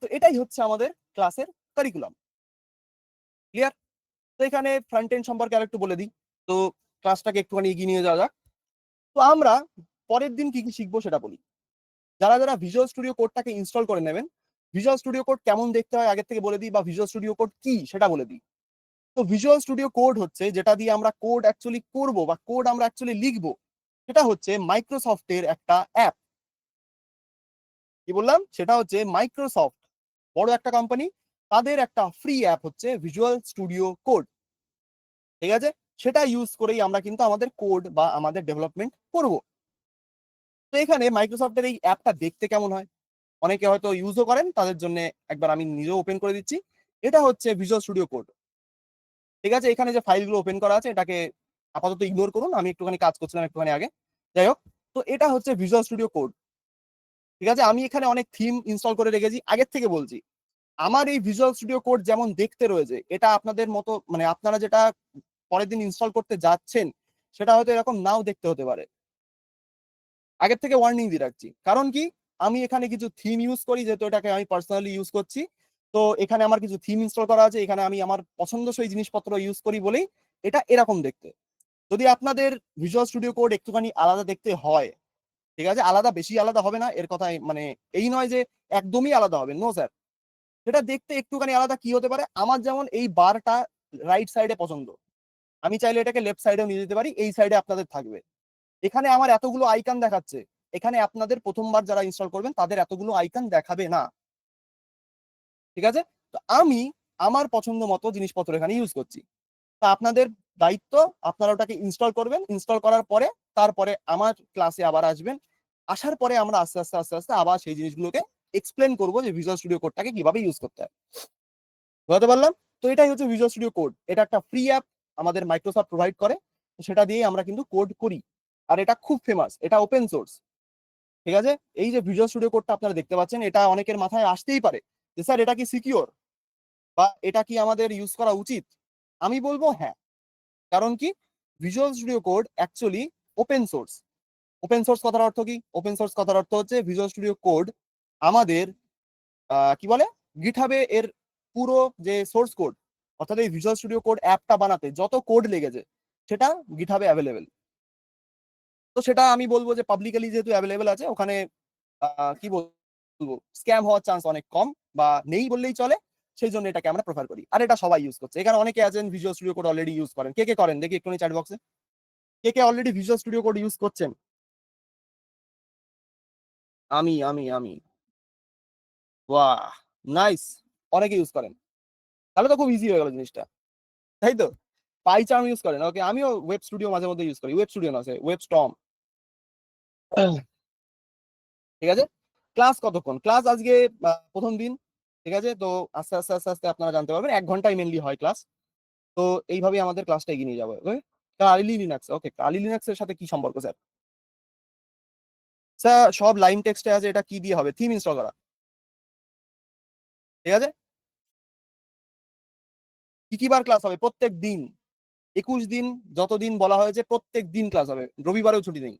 তো এটাই হচ্ছে আমাদের ক্লাসের কারিকুলাম, ক্লিয়ার? তো এখানে ফ্রন্ট এন্ড সম্পর্কে আরেকটু বলে দিই, তো ক্লাসটাকে একটুখানি এগিয়ে নিয়ে যাওয়া যাক। তো আমরা পরের দিন কি কি শিখবো সেটা বলি। যারা যারা ভিজুয়াল স্টুডিও কোডটাকে ইনস্টল করে নেবেন, ভিজুয়াল স্টুডিও কোড কেমন দেখতে হয় আগের থেকে বলে দিই, বা ভিজুয়াল স্টুডিও কোড কি সেটা বলে দিই। তো ভিজুয়াল স্টুডিও কোড হচ্ছে যেটা দিয়ে আমরা কোড অ্যাকচুয়ালি করব বা কোড আমরা অ্যাকচুয়ালি লিখবো, সেটা হচ্ছে মাইক্রোসফটের একটা অ্যাপ। কি বললাম? সেটা হচ্ছে মাইক্রোসফট, বড় একটা কোম্পানি, তাদের একটা ফ্রি অ্যাপ হচ্ছে ভিজুয়াল স্টুডিও কোড, ঠিক আছে? সেটা ইউজ করেই আমরা কিন্তু আমাদের কোড বা আমাদের ডেভেলপমেন্ট করব। তো এখানে মাইক্রোসফটের এই অ্যাপটা দেখতে কেমন হয়, অনেকে হয়তো ইউজও করেন, তাদের জন্য একবার আমি নিজেও ওপেন করে দিচ্ছি। এটা হচ্ছে ভিজুয়াল স্টুডিও কোড, ঠিক আছে? এখানে যে ফাইলগুলো ওপেন করা আছে এটাকে আপাতত ইগনোর করুন, আমি একটুখানি কাজ করছিলাম একটুখানি আগে, যাই হোক। তো এটা হচ্ছে ভিজুয়াল স্টুডিও কোড, ঠিক আছে? আমি এখানে অনেক থিম ইনস্টল করে রেখেছি, আগের থেকে বলছি। আমার এই ভিজুয়াল স্টুডিও কোড যেমন দেখতে রয়েছে, এটা আপনাদের মতো, মানে আপনারা যেটা পরের দিন ইনস্টল করতে যাচ্ছেন সেটা হয়তো এরকম নাও দেখতে হতে পারে। আগের থেকে ওয়ার্নিং দিয়ে রাখছি, কারণ কি, আমি এখানে কিছু থিম ইউজ করি, যেহেতু এটাকে আমি পার্সোনালি ইউজ করছি। তো এখানে আমার কিছু থিম ইনস্টল করা আছে, এখানে আমি আমার পছন্দসই জিনিসপত্র ইউজ করি বলেই এটা এরকম দেখতে। যদি আপনাদের ভিজুয়াল স্টুডিও কোড একটুখানি আলাদা দেখতে হয়, ঠিক আছে, আলাদা, বেশি আলাদা হবে না এর কথাই, মানে এই নয় যে একদমই আলাদা হবে, নো স্যার। সেটা দেখতে একটুখানি আলাদা কি হতে পারে, আমার যেমন এই বারটা রাইট সাইডে পছন্দ, আমি চাইলে এটাকে লেফট সাইডেও নিয়ে যেতে পারি, এই সাইডে আপনাদের থাকবে। এখানে আমার এতগুলো আইকন দেখাচ্ছে, এখানে আপনাদের প্রথমবার যারা ইনস্টল করবেন তাদের এতগুলো আইকন দেখাবে না, ঠিক আছে? তো আমি আমার পছন্দ মতো জিনিসপত্র এখানে ইউজ করছি। তা আপনাদের দায়িত্ব, আপনারা ওটাকে ইনস্টল করবেন, ইনস্টল করার পরে তারপরে আমার ক্লাসে আবার আসবেন, আসার পরে আমরা আস্তে আস্তে আস্তে আস্তে আবার সেই জিনিসগুলোকে এক্সপ্লেন করবো যে ভিজুয়াল স্টুডিও কোডটাকে কিভাবে ইউজ করতে হয়, বুঝতে পারলাম? তো এটাই হচ্ছে ভিজুয়াল স্টুডিও কোড, এটা একটা ফ্রি অ্যাপ আমাদের মাইক্রোসফট প্রোভাইড করে, সেটা দিয়েই আমরা কিন্তু কোড করি। আর এটা খুব ফেমাস, এটা ওপেন সোর্স, ঠিক আছে? এই যে ভিজুয়াল স্টুডিও কোডটা আপনারা দেখতে পাচ্ছেন, এটা অনেকের মাথায় আসতেই পারে যে স্যার এটা কি সিকিউর, বা এটা কি আমাদের ইউজ করা উচিত? আমি বলবো হ্যাঁ, কারণ কি, visual Studio code actually open source. Open source কথার অর্থ কি? ওপেন সোর্স কথার অর্থ হচ্ছে ভিজুয়াল স্টুডিও কোড আমাদের কি বলে, গিটহাবে এর পুরো যে সোর্স কোড, অর্থাৎ এই ভিজুয়াল স্টুডিও কোড অ্যাপটা বানাতে যত কোড লেগেছে সেটা গিটহাবে অ্যাভেলেবেল। তো সেটা আমি বলবো যে পাবলিকালি যেহেতু অ্যাভেলেবেল আছে, ওখানে কি বলবো, স্ক্যাম হওয়ার চান্স অনেক কম, বা নেই বললেই চলে। সেই জন্য এটাকে আমরা প্রেফার করি, আর এটা সবাই ইউজ করছে। এখানে অনেকে আছেন Visual Studio Code already use করেন। কে কে করেন দেখি একটু চ্যাট বক্সে, কে কে already Visual Studio Code use করছেন? আমি বাহ, নাইস, অনেকে ইউজ করেন। তাহলে তো খুব ইজি হয়ে গেল জিনিসটা, তাই তো? পাইচার্ম ইউজ করেন, ওকে। আমিও ওয়েব স্টুডিও মাঝে মধ্যে ইউজ করি। ওয়েব স্টুডিও না, ওয়েব স্টর্ম। ঠিক আছে। ক্লাস কতক্ষণ? ক্লাস আজকে প্রথম দিন, ঠিক আছে। তো আস্তে আস্তে আস্তে আস্তে আপনারা জানতে পারবেন, 1 ঘন্টায় মেনলি হয় ক্লাস। তো এইভাবেই আমাদের ক্লাসটা এগিয়ে নিয়ে যাবো। ওকে, কালি লিনাক্স, ওকে। কালি লিনাক্স এর সাথে কি সম্পর্ক স্যার? স্যার সব লাইন টেক্সটে আছে, এটা কি দিয়ে হবে? থিম ইনস্টল করা, ঠিক আছে। কি কি বার ক্লাস হবে? প্রত্যেক দিন, 21 দিন, যতদিন বলা হয়েছে প্রত্যেক দিন ক্লাস হবে, রবিবারেও ছুটি নেই,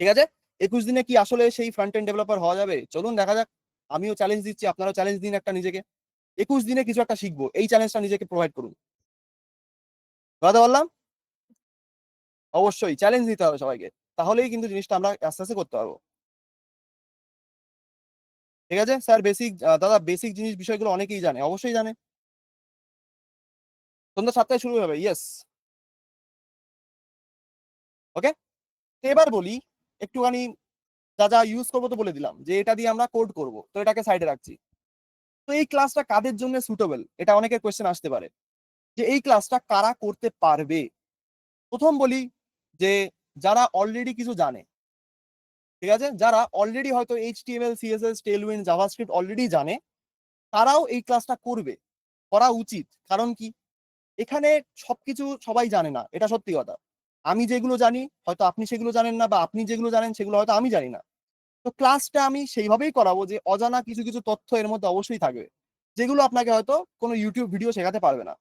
ঠিক আছে। 21 দিনে কি আসলে সেই ফ্রন্ট এন্ড ডেভেলপার হওয়া যাবে? চলুন দেখা যাক। আমিও চ্যালেঞ্জ দিচ্ছি, আপনারাও চ্যালেঞ্জ দিন একটা নিজেকে। 21 দিনে কিছু একটা শিখবো, এই চ্যালেঞ্জটা নিজেকে প্রোভাইড করুন। কথা বললাম, অবশ্যই চ্যালেঞ্জ দিতে হবে সবাইকে, তাহলেই কিন্তু জিনিসটা আমরা আস্তে আস্তে করতে পারবো। ঠিক আছে স্যার, বেসিক দাদা, বেসিক জিনিস বিষয়গুলো অনেকেই জানে, অবশ্যই জানে। সন্ধ্যা 7টায় শুরু হবে, ইয়েস। ওকে, তো এবার বলি একটুখানি, যা যা ইউজ করবো তো বলে দিলাম, যে এটা দিয়ে আমরা কোড করব, তো এটাকে সাইডে রাখছি। তো এই ক্লাসটা কাদের জন্য সুটেবল, এটা অনেকের কোয়েশ্চেন আসতে পারে, যে এই ক্লাসটা কারা করতে পারবে। প্রথম বলি যে যারা অলরেডি কিছু জানে, ঠিক আছে, যারা অলরেডি হয়তো HTML, CSS, Tailwind, JavaScript already জানে, তারাও এই ক্লাসটা করবে, করা উচিত। কারণ কি, এখানে সবকিছু সবাই জানে না, এটা সত্যি কথা। আমি যেগুলো জানি হয়তো আপনি সেগুলো জানেন না, বা আপনি যেগুলো জানেন সেগুলো হয়তো আমি জানি না। তো ক্লাসটা আমি সেইভাবেই করাবো যে অজানা কিছু কিছু তথ্য এর মধ্যে অবশ্যই থাকবে, যেগুলো আপনাকে হয়তো কোনো ইউটিউব ভিডিও শেখাতে পারবে না।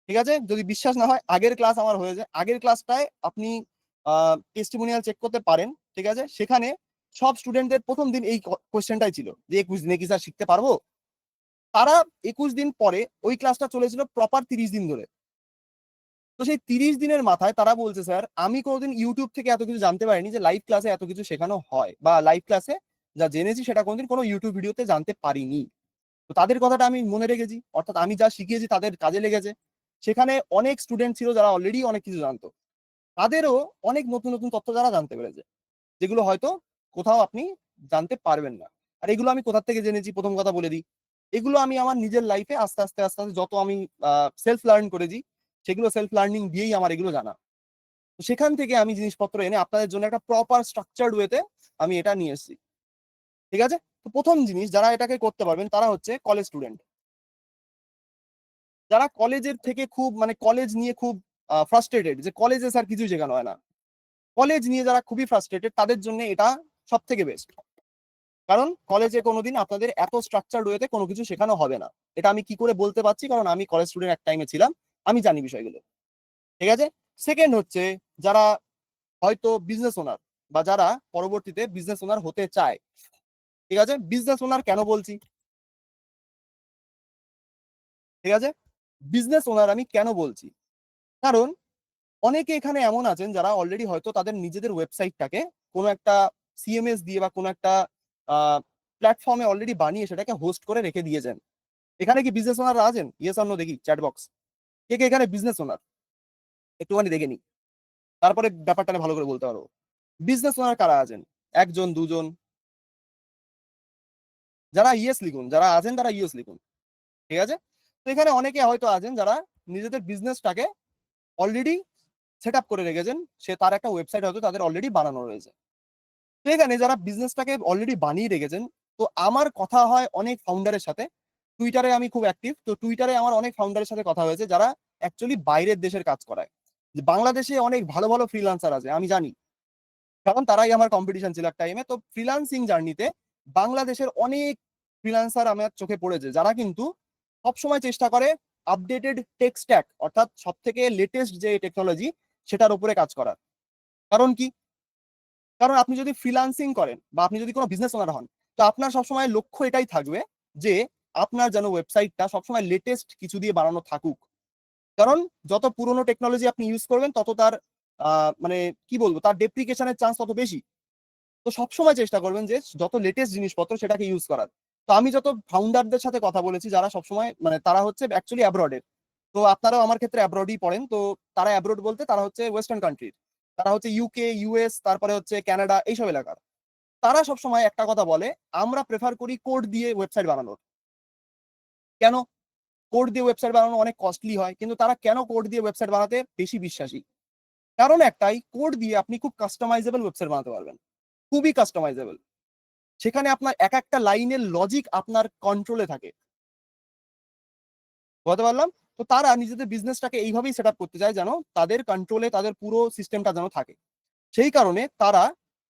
ঠিক আছে, যদি বিশ্বাস না হয় আগের ক্লাস আমার হয়েছে, আগের ক্লাসটায় আপনি টেস্টিমোনিয়াল চেক করতে পারেন, ঠিক আছে। সেখানে সব স্টুডেন্টদের প্রথম দিন এই কোয়েশ্চেনটাই ছিল যে 21 দিনে কি স্যার শিখতে পারবো। তারা 21 দিন পরে ওই ক্লাসটা চলেছিল প্রপার 30 দিন ধরে। তো সেই 30 দিনের মাথায় তারা বলছে, স্যার আমি কোনোদিন ইউটিউব থেকে এত কিছু জানতে পারিনি যে লাইভ ক্লাসে এত কিছু শেখানো হয়, বা লাইভ ক্লাসে যা জেনেছি সেটা কোনোদিন কোনো ইউটিউব ভিডিওতে জানতে পারিনি। তো তাদের কথাটা আমি মনে রেখেছি, অর্থাৎ আমি যা শিখিয়েছি তাদের কাজে লেগেছে। সেখানে অনেক স্টুডেন্ট ছিল যারা অলরেডি অনেক কিছু জানতো, তাদেরও অনেক নতুন নতুন তথ্য যারা জানতে পেরেছে, যেগুলো হয়তো কোথাও আপনি জানতে পারবেন না। আর এগুলো আমি কোথা থেকে জেনেছি, প্রথম কথা বলে দিই, এগুলো আমি আমার নিজের লাইফে আস্তে আস্তে আস্তে আস্তে যত আমি সেলফ লার্ন করেছি, সেগুলো সেলফ লার্নিং দিয়েই আমার এগুলো জানা। তো সেখান থেকে আমি জিনিসপত্র এনে আপনাদের জন্য একটা প্রপার স্ট্রাকচার্ড ওয়েতে আমি এটা নিয়ে এসেছি, ঠিক আছে। তো প্রথম জিনিস, যারা এটাকে করতে পারবেন তারা হচ্ছে কলেজ স্টুডেন্ট, যারা কলেজের থেকে খুব, মানে কলেজ নিয়ে খুব ফ্রাস্ট্রেটেড, যে কলেজে স্যার কিছুই শেখানো হয় না। কলেজ নিয়ে যারা খুবই ফ্রাস্ট্রেটেড, তাদের জন্য এটা সব থেকে বেস্ট। কারণ কলেজে কোনোদিন আপনাদের এত স্ট্রাকচার্ড ওয়েতে কোনো কিছু শেখানো হবে না। এটা আমি কি করে বলতে পারছি, কারণ আমি কলেজ স্টুডেন্ট এক টাইমে ছিলাম, আমি জানি বিষয়গুলো, ঠিক আছে। সেকেন্ড হচ্ছে যারা হয়তো বিজনেস ওনার, বা যারা পরবর্তীতে বিজনেস ওনার হতে চায়, ঠিক আছে। বিজনেস ওনার কেন বলছি, ঠিক আছে, বিজনেস ওনার আমি কেন বলছি, কারণ অনেকে এখানে এমন আছেন যারা অলরেডি হয়তো তাদের নিজেদের ওয়েবসাইটটাকে কোনো একটা সিএমএস দিয়ে বা কোনো একটা প্ল্যাটফর্মে অলরেডি বানিয়ে সেটাকে হোস্ট করে রেখে দিয়েছেন। এখানে কি বিজনেস ওনাররা আছেন? ইয়েস অর নো দেখি চ্যাট বক্স, কে কে এখানে বিজনেস ওনার, একটুখানি দেখে নি, তারপরে ব্যাপারটা নিয়ে ভালো করে বলতে পারবো। বিজনেস ওনার কারা আছেন? একজন, দুজন? যারা ইয়েস লিখুন, যারা আছেন তারা ইয়েস লিখুন, ঠিক আছে। তো এখানে অনেকে হয়তো আছেন যারা নিজেদের বিজনেসটাকে অলরেডি সেট আপ করে রেখেছেন, সে তার একটা ওয়েবসাইট হয়তো তাদের অলরেডি বানানো রয়েছে। তো এখানে যারা বিজনেসটাকে অলরেডি বানিয়ে রেখেছেন, তো আমার কথা হয় অনেক ফাউন্ডারের সাথে। টুইটারে আমি খুব অ্যাক্টিভ, তো টুইটারে আমার অনেক ফাউন্ডারের সাথে কথা হয়েছে যারা অ্যাকচুয়ালি বাইরের দেশের কাজ করায়। যে বাংলাদেশে অনেক ভালো ভালো ফ্রিল্যান্সার আছে আমি জানি, কারণ তারাই আমার কম্পিটিশন ছিল এক টাইমে। তো ফ্রিল্যান্সিং জার্নিতে বাংলাদেশের অনেক ফ্রিল্যান্সার আমার চোখে পড়েছে, যারা কিন্তু সবসময় চেষ্টা করে আপডেটেড টেক স্ট্যাক, অর্থাৎ সব থেকে লেটেস্ট যে টেকনোলজি সেটার উপরে কাজ করার। কারণ কি? কারণ আপনি যদি ফ্রিল্যান্সিং করেন বা আপনি যদি কোনো বিজনেস ওনার হন, তো আপনার সবসময় লক্ষ্য এটাই থাকবে যে আপনার যেন ওয়েবসাইটটা সবসময় লেটেস্ট কিছু দিয়ে বানানো থাকুক। কারণ যত পুরনো টেকনোলজি আপনি ইউজ করবেন তত তার মানে কি বলবো, তার ডেপ্রিকেশনের চান্স তত বেশি। তো সবসময় চেষ্টা করবেন যে যত লেটেস্ট জিনিসপত্র সেটাকে ইউজ করার। তো আমি যত ফাউন্ডারদের সাথে কথা বলেছি যারা সবসময় মানে তারা হচ্ছে অ্যাকচুয়ালি অ্যাব্রডের, তো আপনারাও আমার ক্ষেত্রে অ্যাব্রডই পড়েন, তো তারা অ্যাব্রড বলতে তারা হচ্ছে ওয়েস্টার্ন কান্ট্রির, তারা হচ্ছে ইউকে, ইউএস, তারপরে হচ্ছে কানাডা, এইসব এলাকার। তারা সবসময় একটা কথা বলে, আমরা প্রেফার করি কোড দিয়ে ওয়েবসাইট বানানোর। কেন? কোড দিয়ে ওয়েবসাইট বানানো অনেক কস্টলি হয়, কিন্তু তারা কেন কোড দিয়ে ওয়েবসাইট বানাতে বেশি বিশ্বাসী? কারণ একটাই, কোড দিয়ে আপনি খুব কাস্টমাইজেবল ওয়েবসাইট বানাতে পারবেন, খুবই কাস্টমাইজেবল। সেখানে আপনার এক একটা লাইনের লজিক আপনার কন্ট্রোলে থাকে। বলতে পারলাম? তো তারা নিজেদের বিজনেসটাকে এইভাবেই সেট আপ করতে চায় যেন তাদের কন্ট্রোলে তাদের পুরো সিস্টেমটা যেন থাকে। সেই কারণে তারা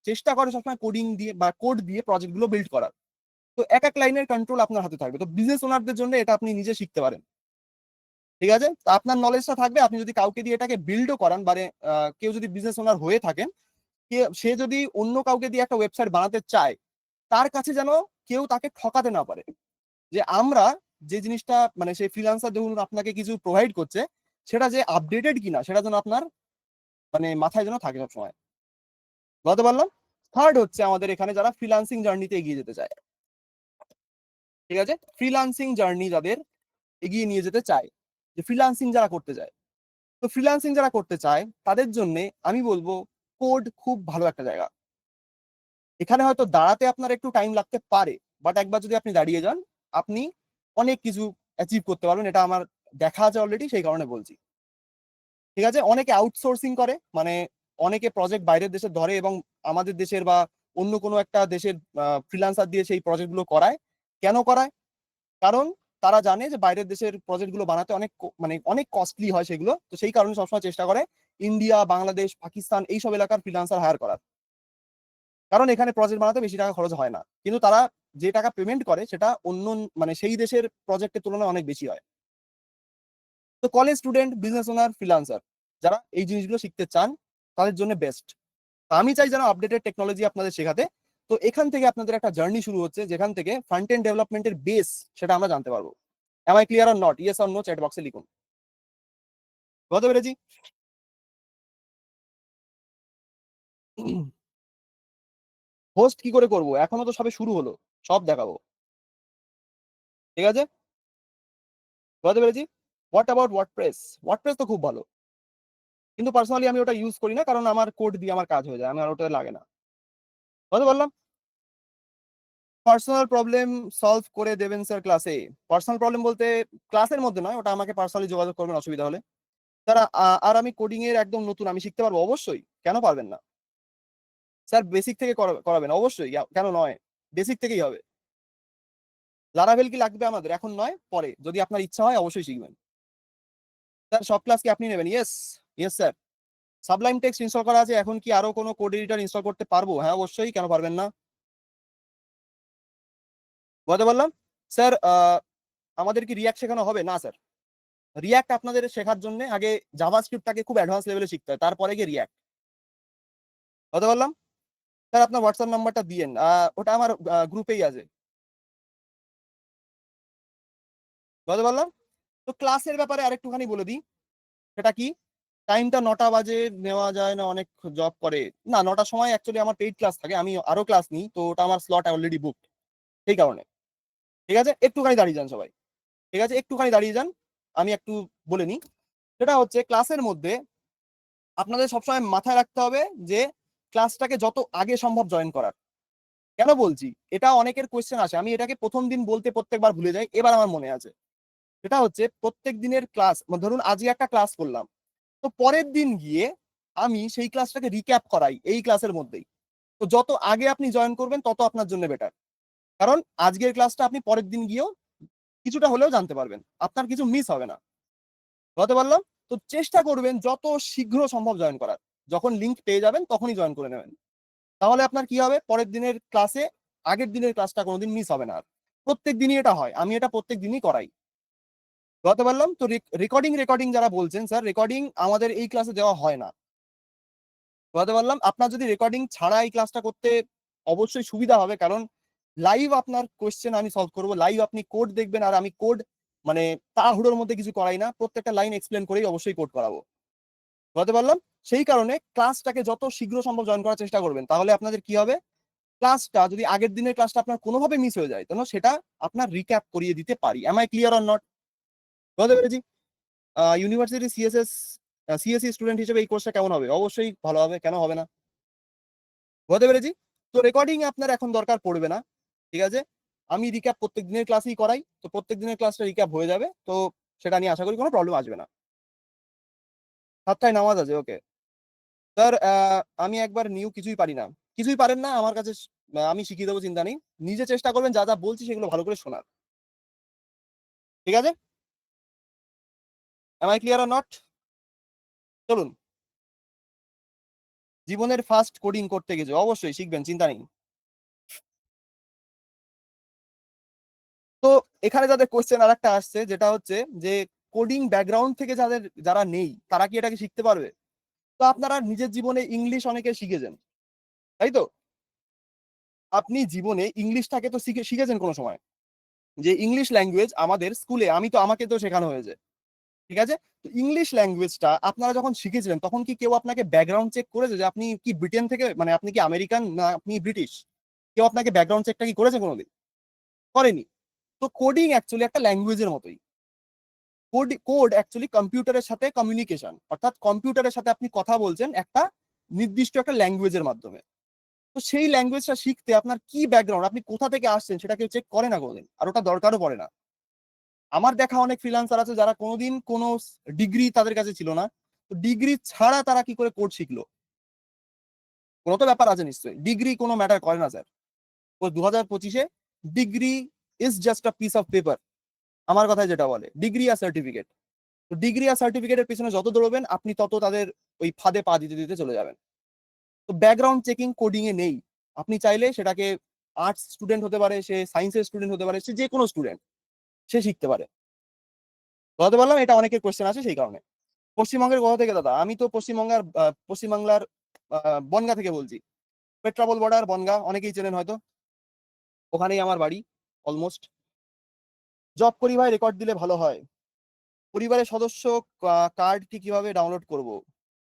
চেষ্টা করে সবসময় কোডিং দিয়ে বা কোড দিয়ে প্রজেক্ট গুলো বিল্ড করার। তো এক এক লাইনের কন্ট্রোল আপনার হাতে থাকবে। তো বিজনেস ওনারদের জন্য এটা আপনি নিজে শিখতে পারেন। ঠিক আছে? তো আপনার নলেজটা থাকবে, আপনি যদি কাউকে দিয়ে এটাকে বিল্ডও করান, মানে কেউ যদি বিজনেস ওনার হয়ে থাকেন, সে যদি অন্য কাউকে দিয়ে একটা ওয়েবসাইট বানাতে চায়, তার কাছে যেন কেউ তাকে ঠকাতে না পারে। যে আমরা যে জিনিসটা মানে সেই ফ্রিল্যান্সার যখন আপনাকে কিছু প্রোভাইড করছে, সেটা যে আপডেটেড কিনা সেটা যেন আপনার মানে মাথায় যেন থাকে সবসময়। বলতে পারলাম? থার্ড হচ্ছে আমাদের এখানে যারা ফ্রিল্যান্সিং জার্নিতে এগিয়ে যেতে চায়। ঠিক আছে? ফ্রিল্যান্সিং জার্নি যাদের এগিয়ে নিয়ে যেতে চায়, যে ফ্রিল্যান্সিং যারা করতে চায়, তো ফ্রিল্যান্সিং যারা করতে চায় তাদের জন্য আমি বলবো কোড খুব ভালো একটা জায়গা। এখানে হয়তো দাঁড়াতে আপনার একটু টাইম লাগতে পারে, বাট একবার যদি আপনি দাঁড়িয়ে যান, আপনি অনেক কিছু অ্যাচিভ করতে পারবেন। এটা আমার দেখা আছে অলরেডি, সেই কারণে বলছি। ঠিক আছে? অনেকে আউটসোর্সিং করে, মানে অনেকে প্রজেক্ট বাইরের দেশে ধরে এবং আমাদের দেশের বা অন্য কোনো একটা দেশের ফ্রিল্যান্সার দিয়ে সেই প্রজেক্টগুলো করায়। কেন করায়? কারণ তারা জানে যে বাইরের দেশের প্রজেক্টগুলো বানাতে অনেক মানে অনেক কস্টলি হয় সেগুলো। তো সেই কারণে সবসময় চেষ্টা করে ইন্ডিয়া, বাংলাদেশ, পাকিস্তান এইসব এলাকার ফ্রিল্যান্সার হায়ার করার। কারণ এখানে প্রজেক্ট বানাতে বেশি টাকা খরচ হয় না, কিন্তু তারা যে টাকা পেমেন্ট করে সেটা অন্য মানে সেই দেশের প্রজেক্টের তুলনায় অনেক বেশি হয়। তো college student, business owner, freelancer যারা এই জিনিসগুলো শিখতে চান তাদের জন্য বেস্ট। আমি চাই যেন আপডেটেড টেকনোলজি আপনাদের শেখাতে। তো এখান থেকে আপনাদের একটা জার্নি শুরু হচ্ছে, যেখান থেকে ফ্রন্ট এন্ড ডেভেলপমেন্টের বেস সেটা আমরা জানতে পারবো। Am I clear or not? Yes or no chat বক্সে লিখুন। বুঝতে পেরেছি? হোস্ট কি করে করব? এখনো তো সবে শুরু হলো, সব দেখাবো। ঠিক আছে? বুঝতে পেরেছি? What about WordPress? ওয়ার্ডপ্রেস তো খুব ভালো, কিন্তু পার্সোনালি আমি ওটা ইউজ করি না, কারণ আমার কোড দিয়ে আমার কাজ হয়ে যায়, আমার ওটা লাগে না। বুঝতে পারলাম? পার্সোনাল প্রবলেম সলভ করে দেবেন স্যার ক্লাসে? পার্সোনাল প্রবলেম বলতে ক্লাসের মধ্যে নয়, ওটা আমাকে পার্সোনালি যোগাযোগ করবেন অসুবিধা হলে। স্যার আর আমি কোডিং এর একদম নতুন, আমি শিখতে পারবো? অবশ্যই, কেন পারবেন না? স্যার বেসিক থেকে করাবেন? অবশ্যই, কেন নয়, বেসিক থেকেই হবে। লারাভেল কি লাগবে আমাদের? এখন নয়, পরে যদি আপনার ইচ্ছা হয় অবশ্যই শিখবেন। স্যার সব ক্লাস কি আপনি নেবেন? Yes, yes sir. Sublime text install করা আছে, এখন কি আরো কোনো কোড এডিটর ইনস্টল করতে পারবো? হ্যাঁ অবশ্যই, কেন পারবেন না? বলতে পারলাম? স্যার আমাদের কি রিয়াক্ট শেখানো হবে? না স্যার, রিয়াক্ট আপনাদের শেখার জন্য আগে জাভাস্ক্রিপ্টটাকে খুব অ্যাডভান্স লেভেলে শিখতে হয়, তারপরে গিয়ে রিয়াক্ট। বলতে পারলাম? স্যার আপনার হোয়াটসঅ্যাপ নাম্বারটা দিয়েন, ওটা আমার গ্রুপেই আছে। বলতে পারলাম? তো ক্লাসের ব্যাপারে আরেকটুখানি বলে দিই। সেটা কি? টাইমটা 9টা বাজে নেওয়া যায় না? অনেক জব করে না, 9টার সময় অ্যাকচুয়ালি আমার পেইড ক্লাস থাকে, আমি আরো ক্লাস নিই, তো ওটা আমার স্লট অলরেডি বুকড, সেই কারণে। ঠিক আছে? একটুখানি দাঁড়িয়ে যান সবাই। ঠিক আছে, একটুখানি দাঁড়িয়ে যান, আমি একটু বলে নিই। সেটা হচ্ছে ক্লাসের মধ্যে আপনাদের সবসময় মাথায় রাখতে হবে যে ক্লাসটাকে যত আগে সম্ভব জয়েন করার। কেন বলছি? এটা অনেকের কোয়েশ্চেন আসে, আমি এটাকে প্রথম দিন বলতে প্রত্যেকবার ভুলে যাই, এবার আমার মনে আছে। সেটা হচ্ছে প্রত্যেক দিনের ক্লাস, ধরুন আজকে একটা ক্লাস করলাম, তো পরের দিন গিয়ে আমি সেই ক্লাসটাকে রিক্যাপ করাই এই ক্লাসের মধ্যেই। তো যত আগে আপনি জয়েন করবেন তত আপনার জন্য বেটার, কারণ আজকের ক্লাসটা আপনি পরের দিন গিয়েও কিছুটা হলেও জানতে পারবেন, আপনার কিছু মিস হবে না। বলতে পারলাম? তো চেষ্টা করবেন যত শীঘ্র সম্ভব জয়েন করার। যখন লিংক পেয়ে যাবেন তখনই জয়েন করে নেবেন। তাহলে আপনার কি হবে, পরের দিনের ক্লাসে আগের দিনের ক্লাসটা কোনোদিন মিস হবে না আর। প্রত্যেক দিনই এটা হয়, আমি এটা প্রত্যেক দিনই করাই। বলতে পারলাম তো। রেকর্ডিং যারা বলছেন স্যার রেকর্ডিং আমাদের এই ক্লাসে দেওয়া হয় না। বলতে পারলাম আপনার যদি রেকর্ডিং ছাড়া এই ক্লাসটা করতে অবশ্যই সুবিধা হবে, কারণ লাইভ আপনার কোশ্চেন আমি সলভ করবো, লাইভ আপনি কোড দেখবেন, আর আমি কোড মানে তাড়াহুড়োর মধ্যে কিছু করাই না, প্রত্যেকটা লাইন এক্সপ্লেন করেই অবশ্যই কোড করাবো। বলতে পারলাম সেই কারণে ক্লাসটাকে যত শীঘ্র সম্ভব জয়েন করার চেষ্টা করবেন, তাহলে আপনাদের কি হবে, ক্লাসটা যদি আগের দিনের ক্লাসটা আপনার কোনোভাবে মিস হয়ে যায় তাহলে সেটা আপনার রিক্যাপ করিয়ে দিতে পারি। Am I clear or not? বলতে পেরেছি? ইউনিভার্সিটি সিএসসি স্টুডেন্ট হিসেবে এই কোর্সটা কেমন হবে? অবশ্যই ভালো হবে, কেন হবে না? বুঝতে পেরেছি। তো রেকর্ডিং আপনার এখন দরকার পড়বে না, ঠিক আছে? আমি রিক্যাপ প্রত্যেক দিনের ক্লাসেই করাই, তো প্রত্যেক দিনের ক্লাসটা রিক্যাপ হয়ে যাবে, তো সেটা নিয়ে আশা করি কোনো প্রবলেম আসবে না। 7টায় নামাজ আছে, ওকে স্যার। আমি একবার নিউ কিছুই পারি না। কিছুই পারেন না আমার কাছে, আমি শিখিয়ে দেবো, চিন্তা নেই। নিজে চেষ্টা করবেন যা যা বলছি সেগুলো ভালো করে শোনার, ঠিক আছে? Am I clear or not? চলুন। জীবনের ফার্স্ট কোডিং করতে গেছে, অবশ্যই শিখবেন, চিন্তা নেই। তো এখানে যাদের কোশ্চেন আর একটা আসছে, যেটা হচ্ছে যে কোডিং ব্যাকগ্রাউন্ড থেকে যারা নেই তারা কি এটাকে শিখতে পারবে? তো আপনারা নিজের জীবনে ইংলিশ অনেকে শিখেছেন, তাই তো? আপনি জীবনে ইংলিশটাকে তো শিখেছেন কোনো সময়, যে ইংলিশ ল্যাঙ্গুয়েজ আমাদের স্কুলে, আমাকে তো শেখানো হয়েছে, ঠিক আছে? তো ইংলিশ ল্যাঙ্গুয়েজটা আপনারা যখন শিখেছিলেন তখন কি কেউ আপনাকে ব্যাকগ্রাউন্ড চেক করেছে যে আপনি কি ব্রিটেন থেকে, মানে আপনি কি আমেরিকান না আপনি ব্রিটিশ? কেউ আপনাকে ব্যাকগ্রাউন্ড চেকটা কি করেছে কোনোদিন? করেনি। তো কোডিং অ্যাকচুয়ালি একটা ল্যাঙ্গুয়েজের মতোই। কোড অ্যাকচুয়ালি কম্পিউটারের সাথে কমিউনিকেশন, অর্থাৎ কম্পিউটারের সাথে আপনি কথা বলছেন একটা নির্দিষ্ট একটা ল্যাঙ্গুয়েজের মাধ্যমে। তো সেই ল্যাঙ্গুয়েজটা শিখতে আপনার কি ব্যাকগ্রাউন্ড, আপনি কোথা থেকে আসছেন সেটা কেউ চেক করে না কোনোদিন, আর ওটা দরকারও পড়ে না। আমার দেখা অনেক ফ্রিল্যান্সার আছে যারা কোনোদিন কোনো ডিগ্রি তাদের কাছে ছিল না, তো ডিগ্রি ছাড়া তারা কি করে কোড শিখলো? কোনো তো ব্যাপার আছে নিশ্চয়ই, ডিগ্রি কোনো ম্যাটার করে না স্যার। ও 2025-এ degree is just a piece of paper. আমার কথায় যেটা বলে, ডিগ্রি আর সার্টিফিকেট। তো ডিগ্রি আর সার্টিফিকেটের পিছনে যত দৌড়বেন আপনি তত তাদের ওই ফাঁদে পা দিতে দিতে চলে যাবেন। তো ব্যাকগ্রাউন্ড চেকিং কোডিং এ নেই। আপনি চাইলে সেটাকে আর্টস স্টুডেন্ট হতে পারে, সে সায়েন্সের স্টুডেন্ট হতে পারে, সে যে কোনো স্টুডেন্ট সে শিখতে পারে। বলতে পারলাম এটা অনেকের কোশ্চেন আছে সেই কারণে। পশ্চিমবঙ্গের কোথা থেকে দাদা? আমি তো পশ্চিমবাংলার বনগা থেকে বলছি। পেট্রাপোল বর্ডার বনগা, অনেকেই চেনেন হয়তো, ওখানেই আমার বাড়ি অলমোস্ট। জব করি ভাই, রেকর্ড দিলে ভালো হয়। পরিবারের সদস্য কার্ড কি কিভাবে ডাউনলোড করব?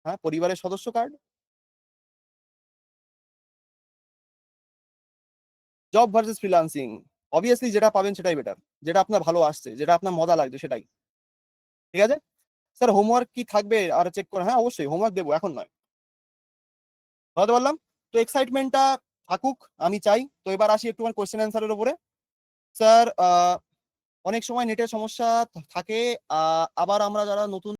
হ্যাঁ, পরিবারের সদস্য card. Job versus freelancing, obviously যেটা পাবেন সেটাই বেটার, যেটা আপনার ভালো আসছে, যেটা আপনার মজা লাগছে সেটাই, ঠিক আছে? স্যার হোমওয়ার্ক কি থাকবে আর চেক করে? হ্যাঁ অবশ্যই হোমওয়ার্ক দেবো, এখন নয়। বলতে পারলাম। তো এক্সাইটমেন্টটা থাকুক, আমি চাই। তো এবার আসি একটু কোশ্চেন অ্যান্সারের উপরে। স্যার অনেক সময় নেটের সমস্যা থাকে, আবার আমরা যারা নতুন